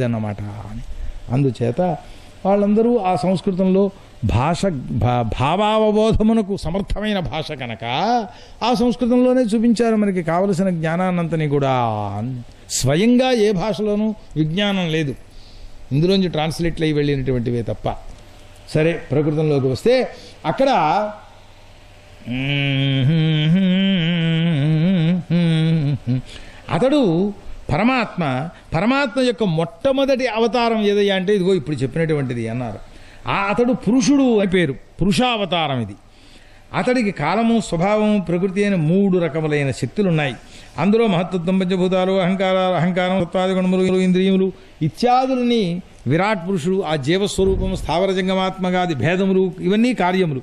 అన్నమాట అని. అందుచేత వాళ్ళందరూ ఆ సంస్కృతంలో భాష భావావబోధమునకు సమర్థమైన భాష కనుక ఆ సంస్కృతంలోనే చూపించారు మనకి కావలసిన జ్ఞానాన్నంతని కూడా. స్వయంగా ఏ భాషలోనూ విజ్ఞానం లేదు, ఇందులోంచి ట్రాన్స్లేట్లు అయి వెళ్ళినటువంటివే తప్ప. సరే, ప్రకృతంలోకి వస్తే అక్కడ అతడు పరమాత్మ యొక్క మొట్టమొదటి అవతారం ఏదయ్యా అంటే ఇదిగో ఇప్పుడు చెప్పినటువంటిది అన్నారు. అతడు పురుషుడు అని పేరు, పురుషావతారం ఇది. అతడికి కాలము, స్వభావము, ప్రకృతి అయిన 3 రకములైన శక్తులు ఉన్నాయి. అందులో మహత్తత్వం, పంచభూతాలు, అహంకారం, సత్వాది గుణములు, ఇంద్రియములు ఇత్యాదులని విరాట్ పురుషుడు, ఆ జీవస్వరూపము, స్థావర జంగమాత్మగాది భేదములు, ఇవన్నీ కార్యములు.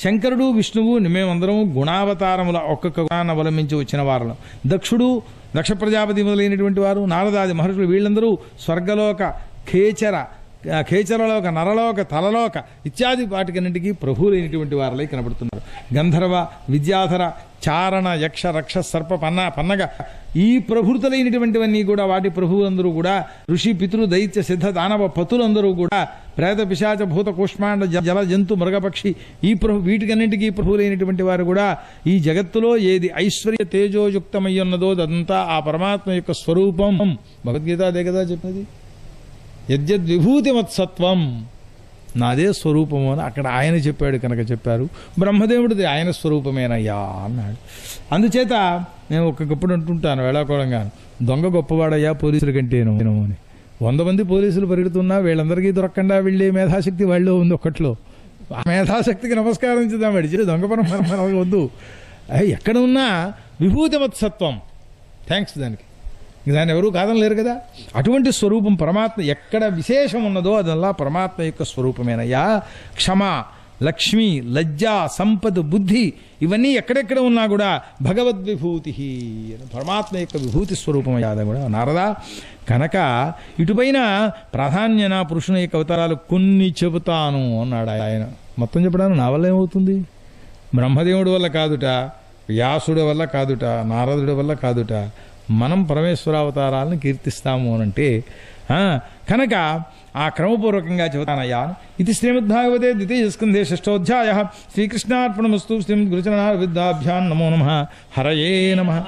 శంకరుడు, విష్ణువు, మేమందరం గుణావతారముల ఒక్కొక్క గుణాన్ని అవలంబించి వచ్చిన వారు. దక్ష ప్రజాపతి మొదలైనటువంటి వారు, నారదాది మహర్షులు, వీళ్ళందరూ స్వర్గలోక, ఖేచరలోక, నరలోక, తలలోక ఇత్యాది వాటికన్నింటికీ ప్రభువులైనటువంటి వారిలై కనబడుతున్నారు. గంధర్వ, విద్యాధర, చారణ, యక్ష, రక్ష, సర్ప, పన్నగ ఈ ప్రభృతులైనటువంటివన్నీ కూడా వాటి ప్రభువులందరూ కూడా ఋషి, పితృ, దైత్య, సిద్ధ, దానవ పతులందరూ కూడా ప్రేత, పిశాచ, భూత, కూష్మాండ, జల, జంతు, మృగపక్షి ఈ వీటికన్నింటికీ ప్రభువులైనటువంటి వారు కూడా ఈ జగత్తులో ఏది ఐశ్వర్య తేజోయుక్తమై ఉన్నదో అదంతా ఆ పరమాత్మ యొక్క స్వరూపం. భగవద్గీత అదే కదా చెప్పినది. యద్యద్విభూతిమత్సత్వం, నాదే స్వరూపము అని అక్కడ ఆయన చెప్పాడు కనుక చెప్పారు. బ్రహ్మదేవుడిది ఆయన స్వరూపమేనయ్యా అన్నాడు. అందుచేత నేను ఒక్కొక్కప్పుడు అంటుంటాను వేళాకోళంగా, దొంగ గొప్పవాడయ్యా పోలీసుల కంటేను అని. 100 మంది పోలీసులు పరిగెడుతున్నా వీళ్ళందరికీ దొరకకుండా వెళ్ళే మేధాశక్తి వాళ్ళు ఉంది ఒక్కట్లో. ఆ మేధాశక్తికి నమస్కారం అడిచి దొంగపరం మనకు వద్దు. ఎక్కడ ఉన్నా విభూతిమత్సత్వం, థ్యాంక్స్ దానికి, దాన్ని ఎవరూ కాదనలేరు కదా. అటువంటి స్వరూపం పరమాత్మ ఎక్కడ విశేషం ఉన్నదో అదల్లా పరమాత్మ యొక్క స్వరూపమేనయ్యా. క్షమ, లక్ష్మి, లజ్జ, సంపద, బుద్ధి ఇవన్నీ ఎక్కడెక్కడ ఉన్నా కూడా భగవద్విభూతి, పరమాత్మ యొక్క విభూతి స్వరూపమయ్యా కూడా నారదా. కనుక ఇటుపైన ప్రాధాన్యన పురుషుని యొక్క అవతారాలు కొన్ని చెబుతాను అన్నాడు ఆయన. మొత్తం చెప్పడానికి నా వల్ల ఏమవుతుంది? బ్రహ్మదేవుడి వల్ల కాదుట, వ్యాసుడి వల్ల కాదుట, నారదుడి వల్ల కాదుట, మనం పరమేశ్వరావతారాలను కీర్తిస్తాము అనంటే కనుక ఆ క్రమపూర్వకంగా చెబుతానయ్యా. ఇది శ్రీమద్భాగవతే ద్వితీయ స్కంధే 6వ అధ్యాయ. శ్రీకృష్ణార్పణమస్తు. శ్రీమద్గురుచరణ విద్యాభ్యాం నమో నమః. హరయే నమః.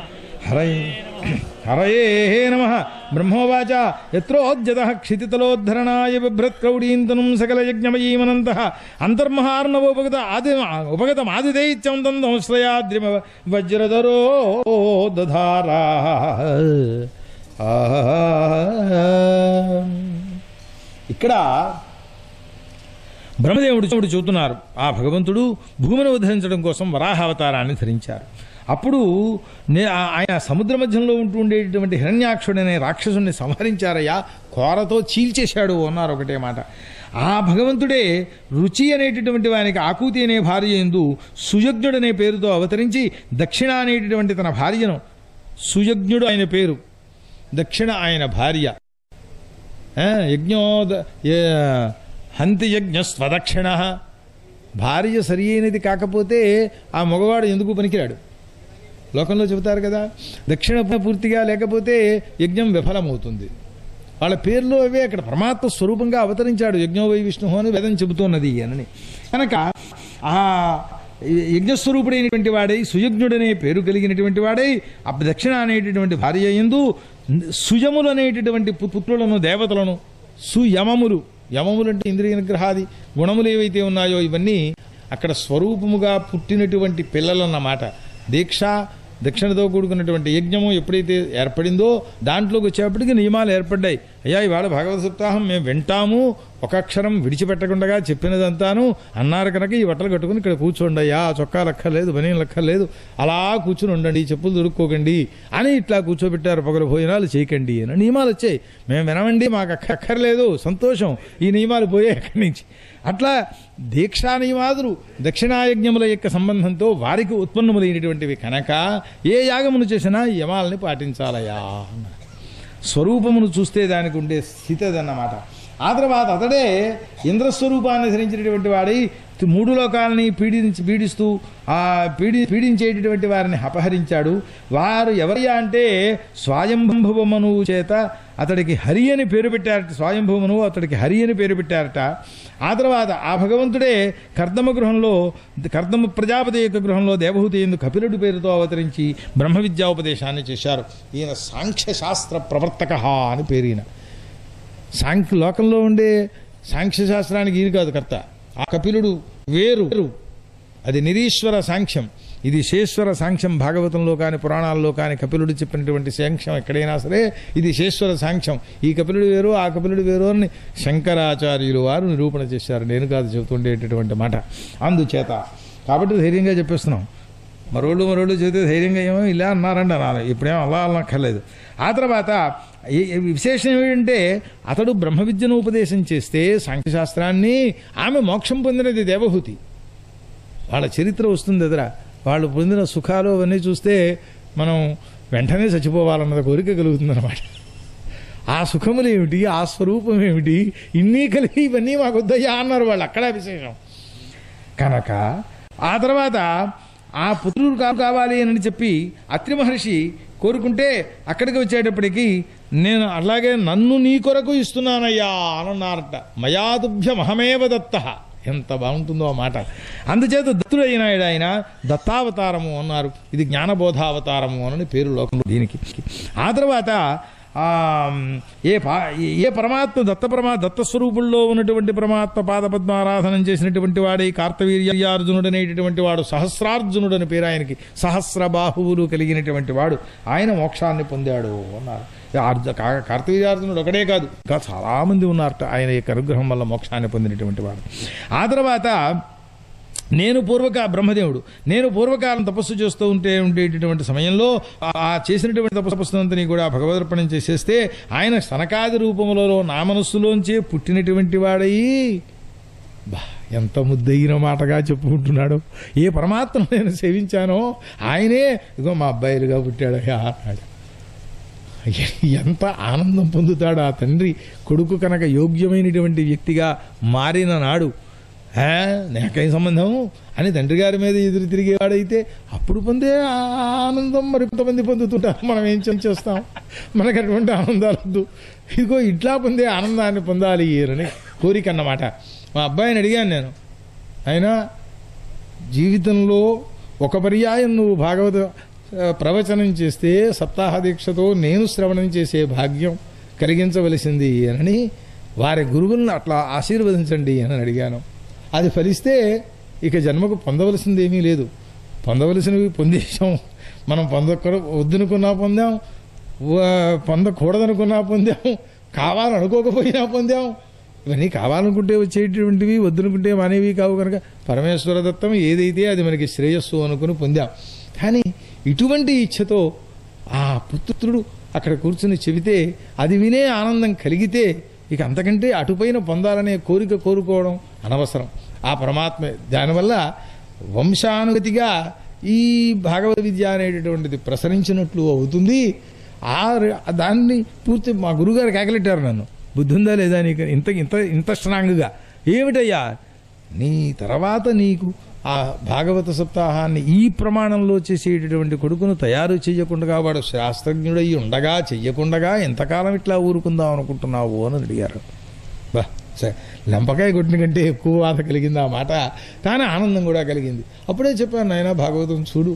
హరయే నమః. బ్రహ్మోవాచ యత్రోద్యతః క్షితితలోద్ధరణాయ బిభ్రత్క్రౌడీంతనుం సకలయజ్ఞమయీమనంతః అంతర్మహార్ణవోపగతమాదిదైత్యం తం సంశ్రయాద్రిమ వజ్రధరో దధారా. ఇక్కడ బ్రహ్మదేవుడు చెబుతున్నారు, ఆ భగవంతుడు భూమిని ఉద్ధరించడం కోసం వరాహావతారాన్ని ధరించారు. అప్పుడు ఆయన సముద్ర మధ్యంలో ఉంటుండేటువంటి హిరణ్యాక్షుడనే రాక్షసుని సంహరించారయ్యా, కోరతో చీల్చేశాడు అన్నారు ఒకటే మాట. ఆ భగవంతుడే రుచి అనేటటువంటి వానికి ఆకూతి అనే భార్య యందు సుయజ్ఞుడనే పేరుతో అవతరించి దక్షిణ అనేటటువంటి తన భార్యను, సుయజ్ఞుడు ఆయన పేరు, దక్షిణ ఆయన భార్య. హంతి యజ్ఞ స్వదక్షిణ, భార్య సరి అయినది కాకపోతే ఆ మగవాడు ఎందుకు పనికిరాడు లోకంలో చెబుతారు కదా. దక్షిణ పూర్తిగా లేకపోతే యజ్ఞం విఫలమవుతుంది. వాళ్ళ పేర్లు అవే. అక్కడ పరమాత్మ స్వరూపంగా అవతరించాడు. యజ్ఞో వై విష్ణు అని వేదం చెబుతున్నది అని. కనుక ఆ యజ్ఞస్వరూపుడైనటువంటి వాడై, సుయజ్ఞుడనే పేరు కలిగినటువంటి వాడై, దక్షిణ అనేటటువంటి భార్య యందు సుయములు అనేటటువంటి పుత్రులను, దేవతలను, సుయమములు, యమములు అంటే ఇంద్రియ నిగ్రహాది గుణములు ఏవైతే ఉన్నాయో ఇవన్నీ అక్కడ స్వరూపముగా పుట్టినటువంటి పిల్లలన్నమాట. దీక్ష, దక్షిణతో కూడుకున్నటువంటి యజ్ఞము ఎప్పుడైతే ఏర్పడిందో దాంట్లోకి వచ్చేప్పటికీ నియమాలు ఏర్పడ్డాయి. అయ్యా ఇవాళ భాగవత సప్తాహం మేము వింటాము, ఒక అక్షరం విడిచిపెట్టకుండా చెప్పినదంతాను అన్నారు కనుక ఈ బట్టలు కట్టుకుని ఇక్కడ కూర్చోండి అయ్యా, చొక్కా లెక్కలేదు, బనీన్ లెక్కలేదు, అలా కూర్చుని ఉండండి, చెప్పులు దొరుక్కోకండి అని ఇట్లా కూర్చోబెట్టారు. పగల భోజనాలు చేయకండి అని నియమాలు వచ్చాయి. మేము వినమండి, మాకు అక్కర్లేదు, సంతోషం, ఈ నియమాలు పోయే ఎక్కడి నుంచి. అట్లా దీక్షా నియమాదులు దక్షిణాయజ్ఞముల యొక్క సంబంధంతో వారికి ఉత్పన్నములైనటువంటివి కనుక ఏ యాగమును చేసినా యమాలని పాటించాలయా. స్వరూపమును చూస్తే దానికి ఉండే స్థితి అదన్నమాట. ఆ తర్వాత అతడే ఇంద్రస్వరూపాన్ని ధరించినటువంటి వాడై 3 లోకాలని పీడిస్తూ పీడించేటటువంటి వారిని అపహరించాడు. వారు ఎవరయ్యా అంటే స్వయంభువ మనువు చేత అతడికి హరి అని పేరు పెట్టారట. స్వయంభువ మనువు అతడికి హరి అని పేరు పెట్టారట. ఆ తర్వాత ఆ భగవంతుడే కర్దమ ప్రజాపతి యొక్క గృహంలో దేవహూతి ఎందు కపిలుడి పేరుతో అవతరించి బ్రహ్మ విద్యాోపదేశాన్ని చేశారు. ఈయన సాంఖ్యశాస్త్ర ప్రవర్తక అని పేరు. ఈయన లోకంలో ఉండే సాంఖ్యశాస్త్రానికి ఈయన కాదు కర్త. ఆ కపిలుడు వేరు, అది నిరీశ్వర సాంఖ్యం, ఇది శేశ్వర సాంఖ్యం. భాగవతంలో కానీ పురాణాల్లో కానీ కపిలుడు చెప్పినటువంటి సాంఖ్యం ఎక్కడైనా సరే ఇది శేశ్వర సాంఖ్యం. ఈ కపిలుడు వేరు, ఆ కపిలుడు వేరు అని శంకరాచార్యులు వారు నిరూపణ చేశారు. నేను కాదు చెబుతుండేటటువంటి మాట. అందుచేత కాబట్టి ధైర్యంగా చెప్పేస్తున్నాం. మరోళ్ళు చెబితే ధైర్యంగా ఏమో ఇలా అన్నారండి అనాలి, ఇప్పుడేమో అలా అనక్కర్లేదు. ఆ తర్వాత విశేషం ఏమిటంటే అతడు బ్రహ్మ విద్యను ఉపదేశం చేస్తే సాంఖ్యశాస్త్రాన్ని, ఆమె మోక్షం పొందినది దేవహూతి. వాళ్ళ చరిత్ర వస్తుంది ఎదురా. వాళ్ళు పొందిన సుఖాలు అవన్నీ చూస్తే మనం వెంటనే చచ్చిపోవాలన్నది కోరిక కలుగుతుందన్నమాట. ఆ సుఖములు ఏమిటి, ఆ స్వరూపం ఏమిటి, ఇన్ని కలిగి ఇవన్నీ మాకు వద్దయ్యా అన్నారు వాళ్ళు. అక్కడ విశేషం. కనుక ఆ తర్వాత ఆ పుత్రుడు కావాలి అని చెప్పి అత్రి మహర్షి కోరుకుంటే అక్కడికి వచ్చేటప్పటికి నేను అలాగే నన్ను నీ కొరకు ఇస్తున్నానయ్యా అనన్నారట. మయాతుభ్యమహమేవ దత్త. ఎంత బాగుంటుందో ఆ మాట. అందుచేత దత్తుడైన ఆయన దత్తావతారము అన్నారు. ఇది జ్ఞానబోధావతారము అని పేరు లోకంలో దీనికి. ఆ తర్వాత ఏ పరమాత్మ దత్తస్వరూపుల్లో ఉన్నటువంటి పరమాత్మ పాదపద్మారాధనం చేసినటువంటి వాడే కార్తవీర్యార్జునుడు అనేటటువంటి వాడు, సహస్రార్జునుడు అని పేరు ఆయనకి. సహస్ర బాహువులు కలిగినటువంటి వాడు ఆయన మోక్షాన్ని పొందాడు అన్నారు. కార్తవీర్యార్జునుడు ఒకడే కాదు, ఇంకా చాలామంది ఉన్నారట ఆయన యొక్క అనుగ్రహం వల్ల మోక్షాన్ని పొందినటువంటి వాడు. ఆ తర్వాత నేను పూర్వకాలం తపస్సు చేస్తూ ఉండేటటువంటి సమయంలో ఆ చేసినటువంటి తపస్సునంతని కూడా భగవదర్పణం చేసేస్తే ఆయన సనకాది రూపములలో నా మనస్సులోంచే పుట్టినటువంటి వాడయి. ఎంత ముద్దయిన మాటగా చెప్పుకుంటున్నాడు. ఏ పరమాత్మను నేను సేవించానో ఆయనే ఇగో మా అబ్బాయిలుగా పుట్టాడయ్యా అన్నాడు. ఎంత ఆనందం పొందుతాడు ఆ తండ్రి కొడుకు కనుక యోగ్యమైనటువంటి వ్యక్తిగా మారిన నాడు. నాకేం సంబంధం అని తండ్రి గారి మీద ఎదురు తిరిగేవాడైతే అప్పుడు పొందే ఆనందం మరి కొంతమంది పొందుతుంటారు. మనం ఏం చేస్తాం, మనకు అటువంటి ఆనందాలు వద్దు. ఇదిగో ఇట్లా పొందే ఆనందాన్ని పొందాలి అని కోరిక అన్నమాట. మా అబ్బాయిని అడిగాను నేను, అయినా జీవితంలో ఒక పర్యాయం నువ్వు భాగవత ప్రవచనం చేస్తే సప్తాహ దీక్షతో నేను శ్రవణం చేసే భాగ్యం కలిగించవలసింది అని వారి గురువులను అట్లా ఆశీర్వదించండి అని అడిగాను. అది ఫలిస్తే ఇక జన్మకు పొందవలసింది ఏమీ లేదు. పొందవలసినవి పొందేశాం. మనం వద్దనుకున్నా పొందాం, పొందకూడదనుకున్నా పొందాం, కావాలనుకోకపోయినా పొందాం. ఇవన్నీ కావాలనుకుంటే వచ్చేటువంటివి, వద్దనుకుంటే మానేవి కావు. కనుక పరమేశ్వర దత్తం ఏదైతే అది మనకి శ్రేయస్సు అనుకుని పొందాం. కానీ ఇటువంటి ఇచ్ఛతో ఆ పుత్రుడు అక్కడ కూర్చుని చెబితే అది వినే ఆనందం కలిగితే ఇక అంతకంటే అటుపైన పొందాలనే కోరుకోవడం అనవసరం. ఆ పరమాత్మ దానివల్ల వంశానుగతిగా ఈ భాగవత విద్య అనేటటువంటిది ప్రసరించినట్లు అవుతుంది. దాన్ని పూర్తి మా గురుగారు కాకలెట్టారు నన్ను. బుద్ధి ఉందా లేదా నీకు ఇంత స్ట్రాంగ్గా? ఏమిటయ్యా నీ తర్వాత నీకు ఆ భాగవత సప్తాహాన్ని ఈ ప్రమాణంలో చేసేటటువంటి కొడుకును తయారు చేయకుండా, వాడు శాస్త్రజ్ఞుడై ఉండగా చెయ్యకుండగా ఎంతకాలం ఇట్లా ఊరుకుందాం అనుకుంటున్నావు అని అడిగారు. లంపకాయ కొట్టిన కంటే ఎక్కువ బాధ కలిగింది ఆ మాట. కానీ ఆనందం కూడా కలిగింది. అప్పుడే చెప్పాను, నాయన భాగవతం చూడు,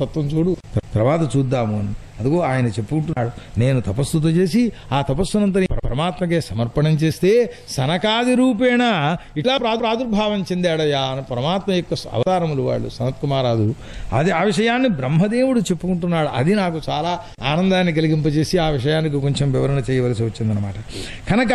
తత్వం చూడు, తర్వాత చూద్దాము అని. అదిగో ఆయన చెప్పుకుంటున్నాడు, నేను తపస్సుతో చేసి ఆ తపస్సునంతని పరమాత్మకే సమర్పణం చేస్తే సనకాది రూపేణ ఇట్లా ప్రాదుర్భావం చెందాడయా అని పరమాత్మ యొక్క అవతారములు వాళ్ళు సనత్కుమారాదులు. అది ఆ విషయాన్ని బ్రహ్మదేవుడు చెప్పుకుంటున్నాడు. అది నాకు చాలా ఆనందాన్ని కలిగింపజేసి ఆ విషయానికి కొంచెం వివరణ చేయవలసి వచ్చిందనమాట. కనుక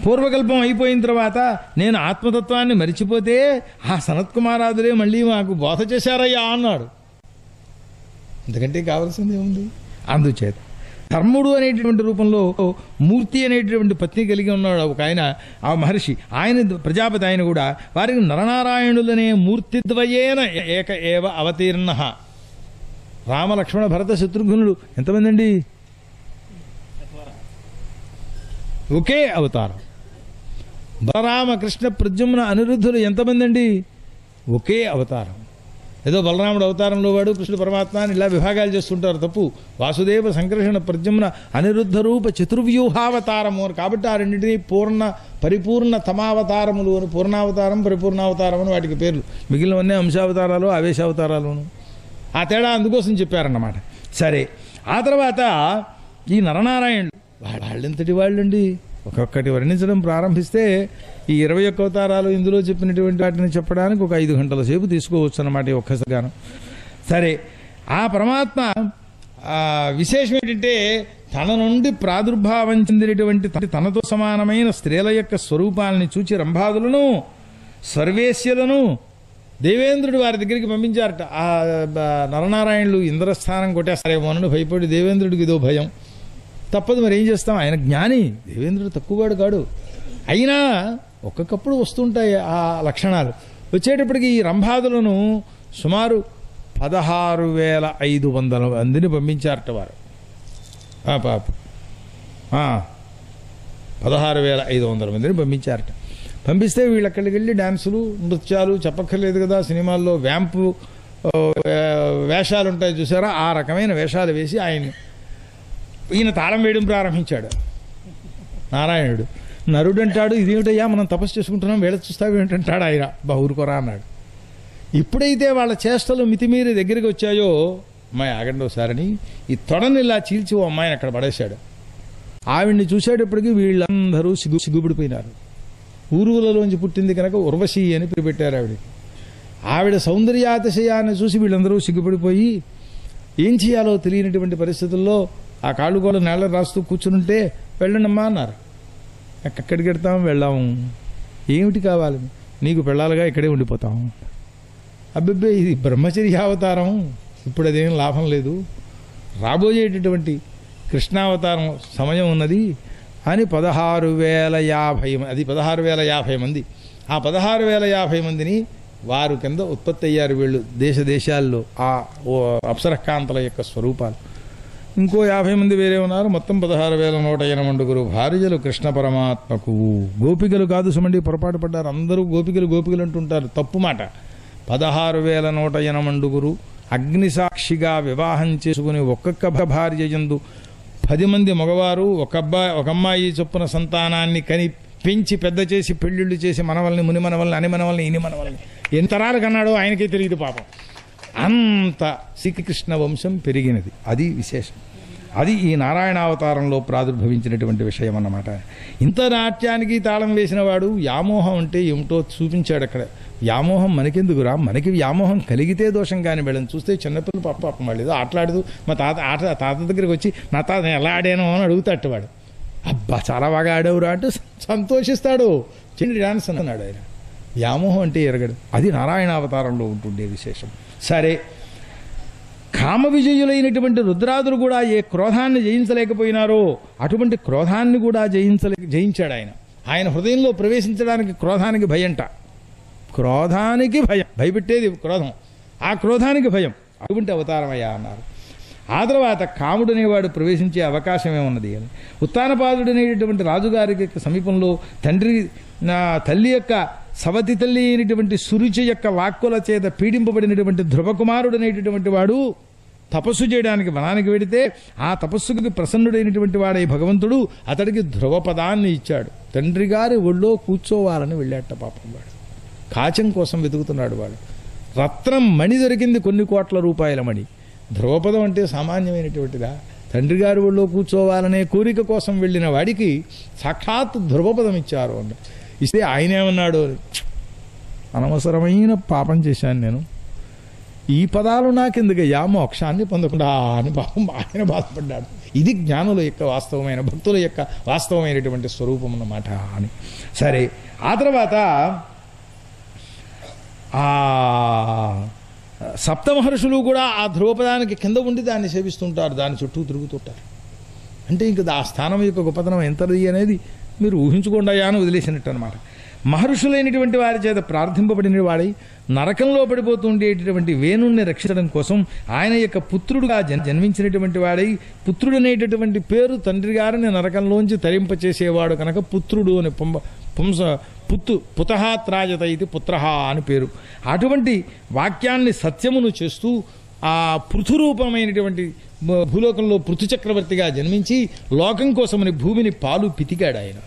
పూర్వకల్పం అయిపోయిన తర్వాత నేను ఆత్మతత్వాన్ని మరిచిపోతే ఆ సనత్కుమారాదులే మళ్ళీ మాకు బోధ చేశారయ్యా అన్నాడు. ఎందుకంటే కావాల్సింది ఏముంది? అందుచేత ధర్ముడు అనేటటువంటి రూపంలో మూర్తి అనేటటువంటి పత్ని కలిగి ఉన్నాడు ఒక ఆయన, ఆ మహర్షి. ఆయన ప్రజాపతి. ఆయన కూడా వారికి నరనారాయణులనే మూర్తిద్వయేన ఏక ఏవ అవతీర్ణ రామ లక్ష్మణ భరత శత్రుఘ్నులు ఎంతమంది అండి? ఒకే అవతారం. బలరామ కృష్ణ ప్రద్యుమ్న అనిరుద్ధులు ఎంతమంది అండి? ఒకే అవతారం. ఏదో బలరాముడు అవతారంలో వాడు కృష్ణుడు పరమాత్మ అని ఇలా విభాగాలు చేస్తుంటారు, తప్పు. వాసుదేవ సంకర్షణ ప్రద్యుమ్న అనిరుద్ధ రూప చతుర్వ్యూహావతారము అని. కాబట్టి ఆ రెండింటినీ పరిపూర్ణ తమావతారములు అని, పూర్ణావతారం పరిపూర్ణావతారం అని వాటికి పేర్లు. మిగిలినవన్నీ అంశావతారాలు ఆవేశావతారాలును. ఆ తేడా అందుకోసం చెప్పారన్నమాట. సరే, ఆ తర్వాత ఈ నరనారాయణులు వాళ్ళెంతటి వాళ్ళండి? ఒక్కొక్కటి వర్ణించడం ప్రారంభిస్తే ఈ 21 అవతారాలు ఇందులో చెప్పినటువంటి వాటిని చెప్పడానికి ఒక 5 గంటల సేపు తీసుకోవచ్చు అన్నమాట ఈ ఒక్కసారిగాను. సరే, ఆ పరమాత్మ విశేషం ఏంటంటే తన నుండి ప్రాదుర్భావం చెందినటువంటి తనతో సమానమైన స్త్రీల యొక్క స్వరూపాలని చూచి రంభాదులను సర్వేశ్యలను దేవేంద్రుడు వారి దగ్గరికి పంపించారట. ఆ నరనారాయణులు ఇంద్రస్థానం కొట్టేస్తారేమో అని భయపడి దేవేంద్రుడికి ఇదో భయం. తప్పదు, మరి ఏం చేస్తాం, ఆయన జ్ఞాని, దేవేంద్రుడు తక్కువవాడు కాడు. అయినా ఒక్కొక్కప్పుడు వస్తుంటాయి ఆ లక్షణాలు. వచ్చేటప్పటికి ఈ రంభాదులను సుమారు 16,500 మందిని పంపించారట వారు. 16,500 మందిని పంపించారట. పంపిస్తే వీళ్ళు అక్కడికి వెళ్ళి డ్యాన్సులు నృత్యాలు చెప్పక్కర్లేదు కదా, సినిమాల్లో వ్యాంపు వేషాలు ఉంటాయి చూసారా, ఆ రకమైన వేషాలు వేసి ఈయన తాళం వేయడం ప్రారంభించాడు నారాయణుడు. నరుడు అంటాడు, ఇదేమిటయ్యా మనం తపస్సు చేసుకుంటున్నాం, వేళ చూస్తావు ఏంటంటాడు ఆయన. ఊరుకోరా అన్నాడు. ఇప్పుడైతే వాళ్ళ చేష్టలు మితిమీరి దగ్గరికి వచ్చాయో, అమ్మాయి ఆగండి ఒకసారని ఈ తొడని ఇలా చీల్చి ఓ అమ్మాయిని అక్కడ పడేశాడు. ఆవిడ్ని చూసేటప్పటికి వీళ్ళందరూ సిగ్గుపడిపోయినారు. ఊరువులలోంచి పుట్టింది కనుక ఉర్వశి అని పేరు పెట్టారు ఆవిడకి. ఆవిడ సౌందర్యాతిశయాన్ని చూసి వీళ్ళందరూ సిగ్గుపడిపోయి ఏం చేయాలో తెలియనటువంటి పరిస్థితుల్లో ఆ కాళ్ళుగోలు నేల రాస్తూ కూర్చునుంటే వెళ్ళండమ్మా అన్నారు. ఎక్కడికి వెళ్తాం, వెళ్ళాము. ఏమిటి కావాలి నీకు? పెళ్ళాలుగా ఇక్కడే ఉండిపోతాం. అబ్బబ్బే, ఇది బ్రహ్మచర్యావతారం, ఇప్పుడు అదేం లాభం లేదు, రాబోయేటటువంటి కృష్ణావతారం సమయం ఉన్నది అని 16,050 అది 16,050 మంది. ఆ 16,050 మందిని వారు కింద ఉత్పత్తి అయ్యారు వీళ్ళు దేశాల్లో. ఆ అప్సరకాంతల యొక్క స్వరూపాలు. ఇంకో 50 మంది వేరే ఉన్నారు. మొత్తం 16,180 భార్యలు కృష్ణ పరమాత్మకు. గోపికలు కాదు సుమండి, పొరపాటు పడ్డారు. అందరూ గోపికలు అంటుంటారు, తప్పు మాట. 16,180 అగ్నిసాక్షిగా వివాహం చేసుకుని ఒక్కొక్క భార్య యందు 10 మంది మగవారు ఒక అమ్మాయి చొప్పున సంతానాన్ని కని పెంచి పెద్ద చేసి పెళ్లిళ్ళు చేసి మనవల్ని, ముని మనవల్ని, అని మనవల్ని, ఇని మనవల్ని ఎన్ని తరాలు కన్నాడో ఆయనకే తెలియదు పాపం. అంత శ్రీకృష్ణ వంశం పెరిగినది. అది విశేషం. అది ఈ నారాయణావతారంలో ప్రాదుర్భవించినటువంటి విషయం అన్నమాట. ఇంత నాట్యానికి తాళం వేసిన వాడు వ్యామోహం అంటే ఏమిటో చూపించాడు అక్కడ. వ్యామోహం మనకెందుకురా, మనకి వ్యామోహం కలిగితే దోషం కాని వెళ్ళని చూస్తే చిన్నపిల్లలు పాపం వాళ్ళు ఏదో ఆటలాడుతూ మా తాత దగ్గరికి వచ్చి నా తాత ఎలా ఆడానో అని అడుగుతాడు వాడు. అబ్బా చాలా బాగా ఆడవురా అంటే సంతోషిస్తాడు. చిన్న డాన్స్ అన్నాడు ఆయన. వ్యామోహం అంటే ఎరగడు. అది నారాయణావతారంలో ఉంటుండే విశేషం. సరే, కామ విజయులైనటువంటి రుద్రాదులు కూడా ఏ క్రోధాన్ని జయించలేకపోయినారో అటువంటి క్రోధాన్ని కూడా జయించాడు ఆయన. ఆయన హృదయంలో ప్రవేశించడానికి క్రోధానికి భయంట. క్రోధానికి భయం, భయపెట్టేది క్రోధం, ఆ క్రోధానికి భయం. అటువంటి అవతారమయ్యా అన్నారు. ఆ తర్వాత కాముడు అనేవాడు ప్రవేశించే అవకాశం ఏమున్నది అని ఉత్తానపాదుడు అనేటువంటి రాజుగారికి సమీపంలో తల్లి యొక్క సవతి తల్లి అయినటువంటి సురుచి యొక్క వాక్కుల చేత పీడింపబడినటువంటి ధ్రువకుమారుడు అనేటటువంటి వాడు తపస్సు చేయడానికి వనానికి వెడితే ఆ తపస్సుకి ప్రసన్నుడైనటువంటి వాడై భగవంతుడు అతడికి ధ్రువపదాన్ని ఇచ్చాడు. తండ్రి గారి ఒళ్ళో కూర్చోవాలని వెళ్ళాట పాపం. వాడు కాచం కోసం వెతుకుతున్నాడు. వాడు రత్నం మణి దొరికింది, కొన్ని కోట్ల రూపాయల మణి. ధ్రువపదం అంటే సామాన్యమైనటువంటిదా? తండ్రి గారి ఒళ్ళో కూర్చోవాలనే కోరిక కోసం వెళ్ళిన వాడికి సాక్షాత్ ధ్రువపదం ఇచ్చారు అని ఇస్తే ఆయన ఏమన్నాడు, అనవసరమైన పాపం చేశాను నేను, ఈ పదాలు నాకెందుకయ్యా, మోక్షాన్ని పొందకుండా అని పాపం ఆయన బాధపడ్డాడు. ఇది జ్ఞానుల యొక్క వాస్తవమైన, భక్తుల యొక్క వాస్తవమైనటువంటి స్వరూపం అన్నమాట అని. సరే, ఆ తర్వాత సప్తమహర్షులు కూడా ఆ ధ్రువపదానికి కింద ఉండి దాన్ని సేవిస్తుంటారు, దాని చుట్టూ తిరుగుతుంటారు. అంటే ఇంకా ఆ స్థానం యొక్క గొప్పతనం ఎంతది అనేది మీరు ఊహించుకోండి అని వదిలేసినట్టు అనమాట. మహర్షులైనటువంటి వారి చేత ప్రార్థింపబడిన వాడై నరకంలో పడిపోతుండేటటువంటి వేణుణ్ణి రక్షించడం కోసం ఆయన యొక్క పుత్రుడుగా జన్మించినటువంటి వాడై పుత్రుడనేటటువంటి పేరు తండ్రి గారిని నరకంలోంచి తరింపచేసేవాడు కనుక పుత్రుడు అని పుతః త్రాయత ఇది పుత్రః అని పేరు. అటువంటి వాక్యాన్ని సత్యమును చేస్తూ ఆ పృథురూపమైనటువంటి భూలోకంలో పృథు చక్రవర్తిగా జన్మించి లోకం కోసమని భూమిని పాలు పితికాడు. ఆయన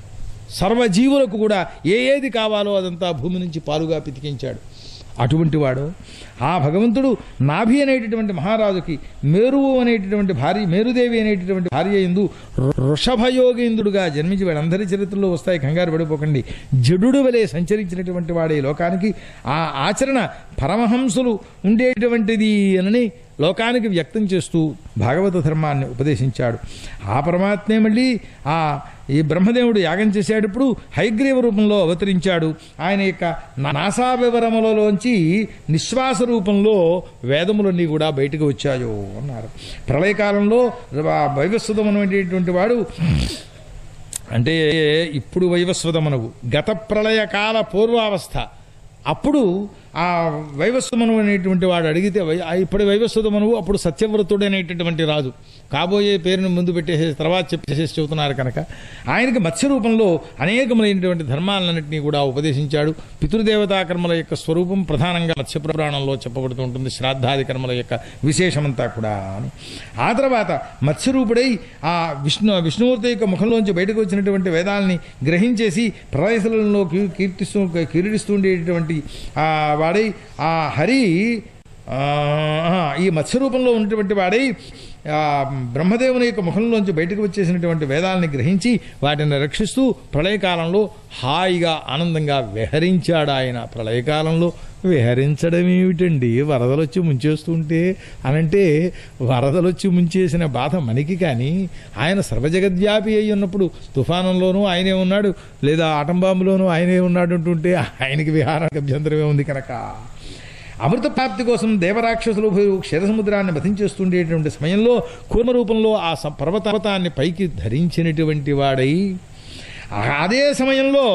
సర్వజీవులకు కూడా ఏది కావాలో అదంతా భూమి నుంచి పాలుగా పితికించాడు. అటువంటి వాడు ఆ భగవంతుడు నాభి అనేటటువంటి మహారాజుకి మేరువు అనేటటువంటి భార్య, మేరుదేవి అనేటటువంటి భార్య యందు వృషభయోగేంద్రుడుగా జన్మించి వాడందరి చరిత్రలో వస్తాయి, కంగారు పడిపోకండి. జడుడు వలె సంచరించినటువంటి వాడే లోకానికి ఆ ఆచరణ పరమహంసులు ఉండేటువంటిది అని లోకానికి వ్యక్తం చేస్తూ భాగవత ధర్మాన్ని ఉపదేశించాడు. ఆ పరమాత్మే మళ్ళీ ఈ బ్రహ్మదేవుడు యాగం చేసేటప్పుడు హయగ్రీవ రూపంలో అవతరించాడు. ఆయన యొక్క నాసావివరములలోంచి నిశ్వాస రూపంలో వేదములన్నీ కూడా బయటకు వచ్చాయో అన్నారు. ప్రళయకాలంలో వైవస్వతమనేటువంటి వాడు, అంటే ఇప్పుడు వైవస్వతమనవు గత ప్రళయకాల పూర్వావస్థ, అప్పుడు ఆ వైవస్వతమనువు అనేటువంటి వాడు అడిగితే ఇప్పుడు వైవస్వతమనువు అప్పుడు సత్యవ్రతుడు అనేటటువంటి రాజు, కాబోయే పేరును ముందు పెట్టేసేసి తర్వాత చెప్పేసేసి చెబుతున్నారు కనుక ఆయనకి మత్స్య రూపంలో అనేకములైనటువంటి ధర్మాలన్నింటినీ కూడా ఉపదేశించాడు. పితృదేవతా కర్మల యొక్క స్వరూపం ప్రధానంగా మత్స్య పురాణంలో చెప్పబడుతూ ఉంటుంది, శ్రాద్ధాది కర్మల యొక్క విశేషమంతా కూడా. ఆ తర్వాత మత్స్యరూపుడై ఆ విష్ణుమూర్తి యొక్క ముఖంలోంచి బయటకు వచ్చినటువంటి వేదాలని గ్రహించేసి ప్రళయశలంలో కీర్తిస్తూ ఉండేటటువంటి వాడై ఆ హరి ఈ మత్స్యరూపంలో ఉన్నటువంటి వాడై బ్రహ్మదేవుని యొక్క ముఖంలోంచి బయటకు వచ్చేసినటువంటి వేదాలని గ్రహించి వాటిని రక్షిస్తూ ప్రళయకాలంలో హాయిగా ఆనందంగా విహరించాడు. ఆయన ప్రళయకాలంలో విహరించడం ఏమిటండి, వరదలొచ్చి ముంచేస్తుంటే అనంటే వరదలొచ్చి ముంచేసిన బాధ మనకి, కానీ ఆయన సర్వజగద్వ్యాపి అయి ఉన్నప్పుడు తుఫానంలోనూ ఆయనే ఉన్నాడు, లేదా ఆటం బాంబులోనూ ఆయనే ఉన్నాడు అంటుంటే ఆయనకి విహారానికి అభ్యంతరమే ఉంది కనుక అమృత ప్రాప్తి కోసం దేవరాక్షసులు క్షీరసముద్రాన్ని మథించేస్తుండేటువంటి సమయంలో కూర్మరూపంలో ఆ పర్వతాన్ని పైకి ధరించినటువంటి వాడై అదే సమయంలో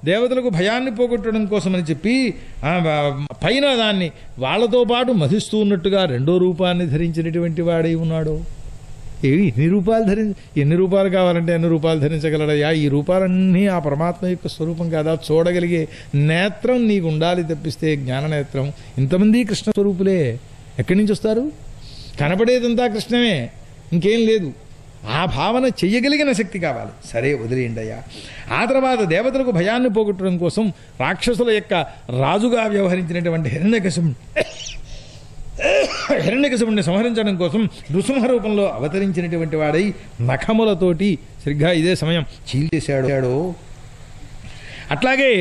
దేవతలకు భయాన్ని పోగొట్టడం కోసమని చెప్పి పైన దాన్ని వాళ్లతో పాటు మధిస్తూ ఉన్నట్టుగా రెండో రూపాన్ని ధరించినటువంటి వాడై ఉన్నాడు. ఎన్ని రూపాలు కావాలంటే అన్ని రూపాలు ధరించగలడయ్యా. ఈ రూపాలన్నీ ఆ పరమాత్మ యొక్క స్వరూపం కాదా, చూడగలిగే నేత్రం నీకు ఉండాలి తప్పిస్తే జ్ఞాననేత్రం. ఇంతమంది కృష్ణ స్వరూపులే, ఎక్కడి నుంచి వస్తారు? కనపడేదంతా కృష్ణమే, ఇంకేం లేదు. ఆ భావన చెయ్యగలిగిన శక్తి కావాలి. సరే వదిలేయండి అయ్యా. ఆ తర్వాత దేవతలకు భయాన్ని పోగొట్టడం కోసం రాక్షసుల యొక్క రాజుగా వ్యవహరించినటువంటి హిరణ్యకశిపుణ్ణి సంహరించడం కోసం నృసింహ రూపంలో అవతరించినటువంటి వాడై నఖములతోటి సరిగ్గా ఇదే సమయం చీల్చేశాడు. అట్లాగే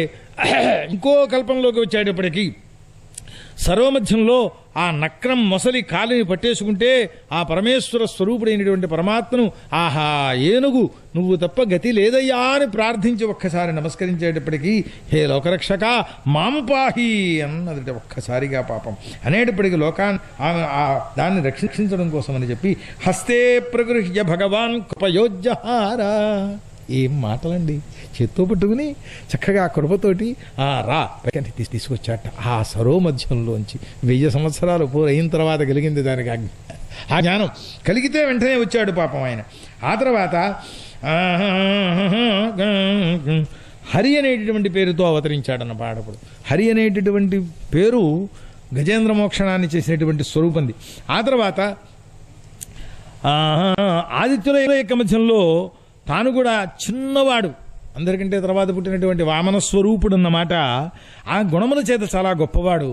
ఇంకో కల్పంలోకి వచ్చేటప్పటికీ సర్వమధ్యంలో ఆ నక్రం మొసలి కాలిని పట్టేసుకుంటే ఆ పరమేశ్వర స్వరూపుడైనటువంటి పరమాత్మను ఆహా ఏనుగు నువ్వు తప్ప గతి లేదయ్యా అని ప్రార్థించి ఒక్కసారి నమస్కరించేటప్పటికీ హే లోకరక్షక మాంపాహి అన్నది ఒక్కసారిగా పాపం అనేటప్పటికీ దాన్ని రక్షించడం కోసమని చెప్పి హస్తే ప్రగృహ్య భగవాన్ కృపయోజ్జహార. ఏం మాటలండి, చేత్తో పట్టుకుని చక్కగా కృపతోటి రా పైకి తీసుకొచ్చాట. ఆ సరోమధ్యంలోంచి 1000 సంవత్సరాలు పూరైన తర్వాత కలిగింది దానికి ఆ జ్ఞానం. కలిగితే వెంటనే వచ్చాడు పాపం ఆయన. ఆ తర్వాత హరి అనేటటువంటి పేరుతో అవతరించాడన్న పాడప్పుడు. హరి అనేటటువంటి పేరు గజేంద్ర మోక్షణాన్ని చేసినటువంటి స్వరూపంది. ఆ తర్వాత ఆదిత్యుల యొక్క మధ్యంలో తాను కూడా చిన్నవాడు, అందరికంటే తర్వాత పుట్టినటువంటి వామన స్వరూపుడు అన్నమాట. ఆ గుణముల చేత చాలా గొప్పవాడు.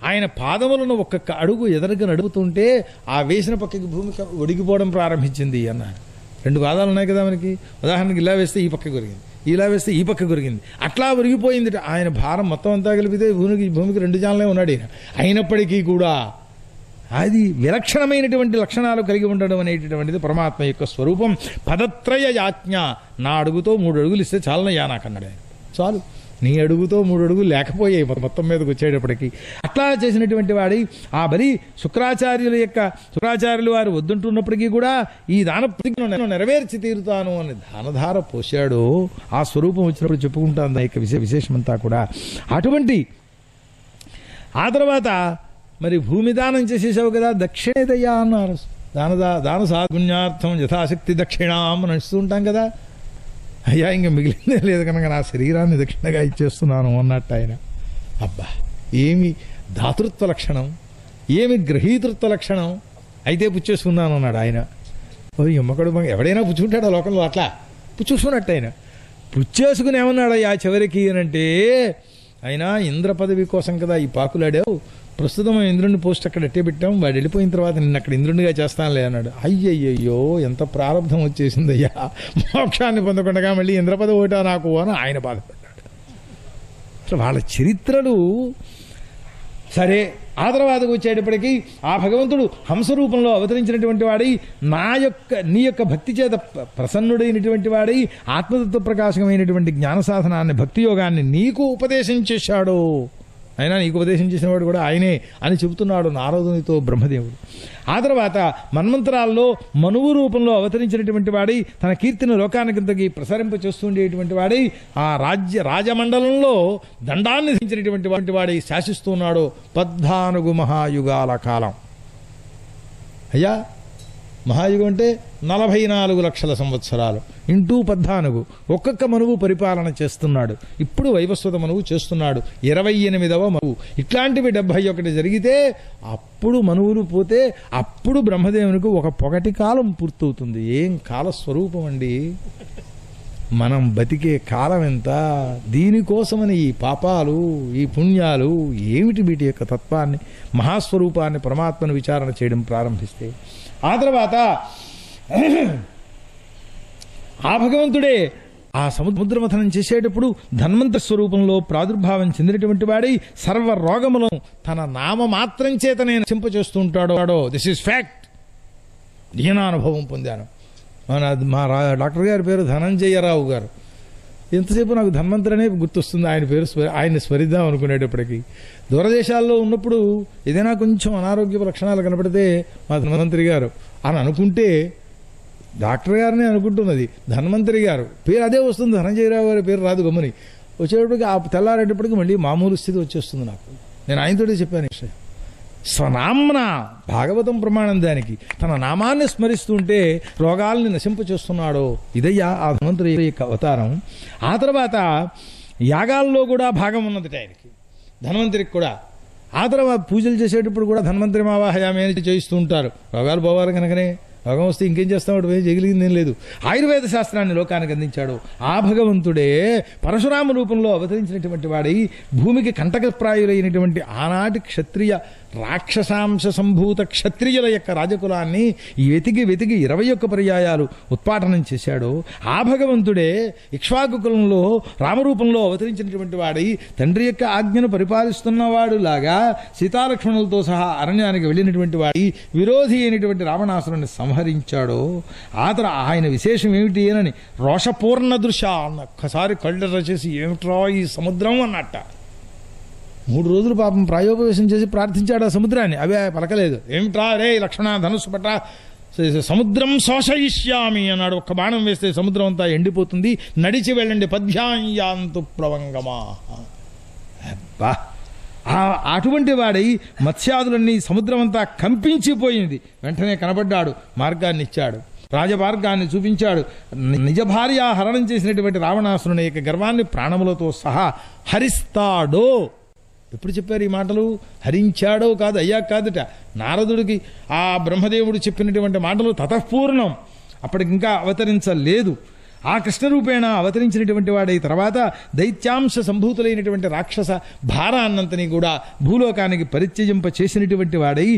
ఆయన పాదములను ఒక్కొక్క అడుగు ఎదరగా నడుపుతుంటే ఆ వేసిన పక్కకి భూమి ఒడిగిపోవడం ప్రారంభించింది అన్నారు. 2 పాదాలు ఉన్నాయి కదా మనకి, ఉదాహరణకి ఇలా వేస్తే ఈ పక్క కొరిగింది, ఇలా వేస్తే ఈ పక్క కొరిగింది, అట్లా ఒరిగిపోయింది. ఆయన భారం మొత్తం అంతా కలిపితే భూమికి 2 జాలనే ఉన్నాడు ఈయన. అయినప్పటికీ కూడా అది విలక్షణమైనటువంటి లక్షణాలు కలిగి ఉండడం అనేటటువంటిది పరమాత్మ యొక్క స్వరూపం. పదత్రయ యాజ్ఞ, నా అడుగుతో 3 అడుగులు ఇస్తే చాలనయ్యా నాకన్నాడు ఆయన. చాలు, నీ అడుగుతో 3 అడుగులు లేకపోయాయి మొత్తం మీదకి వచ్చేటప్పటికి. అట్లా చేసినటువంటి వాడి ఆ బలి శుక్రాచార్యులు వారు వద్దుంటున్నప్పటికీ కూడా ఈ దాన ప్రతిజ్ఞను నెరవేర్చి తీరుతాను అని దానధార పోశాడు. ఆ స్వరూపం వచ్చినప్పుడు చెప్పుకుంటాను దాని యొక్క విశేషమంతా కూడా. అటువంటి ఆ తర్వాత మరి భూమి దానం చేసేసావు కదా, దక్షిణేదయ్యా అన్నారు. దాన సాగుణ్యార్థం యథాశక్తి దక్షిణాం అని నడుస్తూ ఉంటాం కదా. అయ్యా ఇంకా మిగిలిందే లేదు కనుక నా శరీరాన్ని దక్షిణగా ఇచ్చేస్తున్నాను అన్నట్టు ఆయన. అబ్బా, ఏమి దాతృత్వ లక్షణం, ఏమి గ్రహీతృత్వ లక్షణం. అయితే పుచ్చేసుకున్నాను అన్నాడు ఆయన. ఎమ్మకడు ఎవడైనా పుచ్చుకుంటాడు ఆ లోకంలో, అట్లా పుచ్చేసుకున్నట్టు ఆయన పుచ్చేసుకుని ఏమన్నాడు ఆ చివరికి అనంటే, అయినా ఇంద్ర పదవి కోసం కదా ఈ పాకులాడావు, ప్రస్తుతం ఇంద్రుడిని పోస్ట్ అక్కడ ఎట్టే పెట్టాం, వాడు వెళ్ళిపోయిన తర్వాత నిన్ను అక్కడ ఇంద్రుడిగా చేస్తానులే అన్నాడు. అయ్యయ్యో ఎంత ప్రారంభం వచ్చేసిందయ్యా, మోక్షాన్ని పొందకుండా మళ్ళీ ఇంద్ర పదవి ఒకటా నాకు అని ఆయన బాధపడ్డాడు. అసలు వాళ్ళ చరిత్రలు సరే. ఆ తర్వాతకు వచ్చేటప్పటికీ ఆ భగవంతుడు హంసరూపంలో అవతరించినటువంటి వాడై నీ యొక్క భక్తి చేత ప్రసన్నుడైనటువంటి వాడై ఆత్మతత్వ ప్రకాశకమైనటువంటి జ్ఞాన సాధనాన్ని, భక్తి యోగాన్ని నీకు ఉపదేశం చేశాడు. అయినా నీకు ఉపదేశం చేసిన వాడు కూడా ఆయనే అని చెబుతున్నాడు నారదునితో బ్రహ్మదేవుడు. ఆ తర్వాత మన్మంతరాల్లో మనువు రూపంలో అవతరించినటువంటి వాడై తన కీర్తిని లోకానికింతకి ప్రసరింప చేస్తుండేటువంటి వాడై ఆ రాజమండలంలో దండాన్ని ధరించినటువంటి వాడై శాసిస్తున్నాడు 14 మహాయుగాల కాలం. అయ్యా, మహాయుగం అంటే 44 లక్షల సంవత్సరాలు ఇంటూ 14, ఒక్కొక్క మనువు పరిపాలన చేస్తున్నాడు. ఇప్పుడు వైవస్వత మనువు చేస్తున్నాడు, 28వ మనువు. ఇట్లాంటివి 71 జరిగితే అప్పుడు మనువులు పోతే అప్పుడు బ్రహ్మదేవునికి ఒక పొగటి కాలం పూర్తవుతుంది. ఏం కాలస్వరూపం అండి! మనం బతికే కాలం ఎంత! దీనికోసమని ఈ పాపాలు, ఈ పుణ్యాలు ఏమిటి? వీటి యొక్క తత్వాన్ని, మహాస్వరూపాన్ని, పరమాత్మను విచారణ చేయడం ప్రారంభిస్తే ఆ తర్వాత ఆ భగవంతుడే ఆ సముద్రమథనం చేసేటప్పుడు ధన్వంతరి స్వరూపంలో ప్రాదుర్భావం చెందినటువంటి వాడై సర్వ రోగములను తన నామమాత్రం చేత నేను చింపచేస్తూ ఉంటాడో. This is fact. దీనానుభవం పొందాను. మా డాక్టర్ గారి పేరు ధనంజయరావు గారు. ఎంతసేపు నాకు ధన్వంతరి అనే గుర్తొస్తుంది. ఆయన పేరు ఆయన్ని స్మరిద్దాం అనుకునేటప్పటికీ దూరదేశాల్లో ఉన్నప్పుడు ఏదైనా కొంచెం అనారోగ్య లక్షణాలు కనపడితే మా ధన్వంతరి గారు అని అనుకుంటే, డాక్టర్ గారిని అనుకుంటున్నది ధన్వంతరి గారు పేరు అదే వస్తుంది, ధనంజయరావు గారి పేరు రాదు. గమ్ముని వచ్చేటప్పటికి ఆ తెల్లారేటప్పటికి మళ్ళీ మామూలు స్థితి వచ్చేస్తుంది నాకు. నేను ఆయనతోటే చెప్పాను విషయం. స్వనామ్న భాగవతం ప్రమాణం దానికి. తన నామాన్ని స్మరిస్తుంటే రోగాల్ని నశింప చేస్తున్నాడో. ఇదయ్యా ఆ ధన్వంతరి యొక్క అవతారం. ఆ తర్వాత యాగాల్లో కూడా భాగం ఉన్నది ఆయనకి, ధన్వంతరికి కూడా. ఆ తర్వాత పూజలు చేసేటప్పుడు కూడా ధన్వంతరి మావాహయామి అని చేయిస్తూ ఉంటారు. రోగాలు పోవాలి కనుకనే. రోగం వస్తే ఇంకేం చేస్తాడు? చేయగలిగిందేం లేదు. ఆయుర్వేద శాస్త్రాన్ని లోకానికి అందించాడు. ఆ భగవంతుడే పరశురామ రూపంలో అవతరించినటువంటి వాడై భూమికి కంటకప్రాయులైనటువంటి ఆనాటి క్షత్రియ రాక్షసాంశ సంభూత క్షత్రియుల యొక్క రాజకులాన్ని వెతికి 21 పర్యాయాలు ఉత్పాటనం చేశాడు. ఆ భగవంతుడే ఇక్ష్వాకు కులంలో రామరూపంలో అవతరించినటువంటి వాడై తండ్రి యొక్క ఆజ్ఞను పరిపాలిస్తున్నవాడు లాగా సీతాలక్ష్మణులతో సహా అరణ్యానికి వెళ్ళినటువంటి వాడి విరోధి అయినటువంటి రావణాసురుని సంహరించాడు. ఆయన విశేషం ఏమిటి అని రోషపూర్ణ దృశ అన్న ఒక్కసారి కళ్ళెర్ర చేసి ఏమిట్రా ఈ సముద్రం అన్నట్ట. 3 రోజులు పాపం ప్రాయోపవేశం చేసి ప్రార్థించాడు ఆ సముద్రాన్ని. అవే పలకలేదు. ఏమిట్రా రే లక్ష్మణ, ధనుస్సు పట్ట, సముద్రం శోషయిష్యామి అన్నాడు. ఒక్క బాణం వేస్తే సముద్రం అంతా ఎండిపోతుంది, నడిచి వెళ్ళండి, పద్భ్యాంతు ప్రవంగమా. అబ్బా, అటువంటి వాడై మత్స్యాదులన్నీ సముద్రం అంతా కంపించిపోయింది. వెంటనే కనబడ్డాడు, మార్గాన్ని ఇచ్చాడు, రాజమార్గాన్ని చూపించాడు. నిజ భార్య హరణం చేసినటువంటి రావణాసురుని యొక్క గర్వాన్ని ప్రాణములతో సహా హరిస్తాడో. ఎప్పుడు చెప్పారు ఈ మాటలు? హరించాడో కాదు, అయ్యా కాదుట. నారదుడికి ఆ బ్రహ్మదేవుడు చెప్పినటువంటి మాటలు తతఃపూర్ణం, అప్పటికింకా అవతరించలేదు. ఆ కృష్ణరూపేణ అవతరించినటువంటి వాడై తర్వాత దైత్యాంశ సంభూతులైనటువంటి రాక్షస భారాన్నంతని కూడా భూలోకానికి పరిత్యజింప చేసినటువంటి వాడై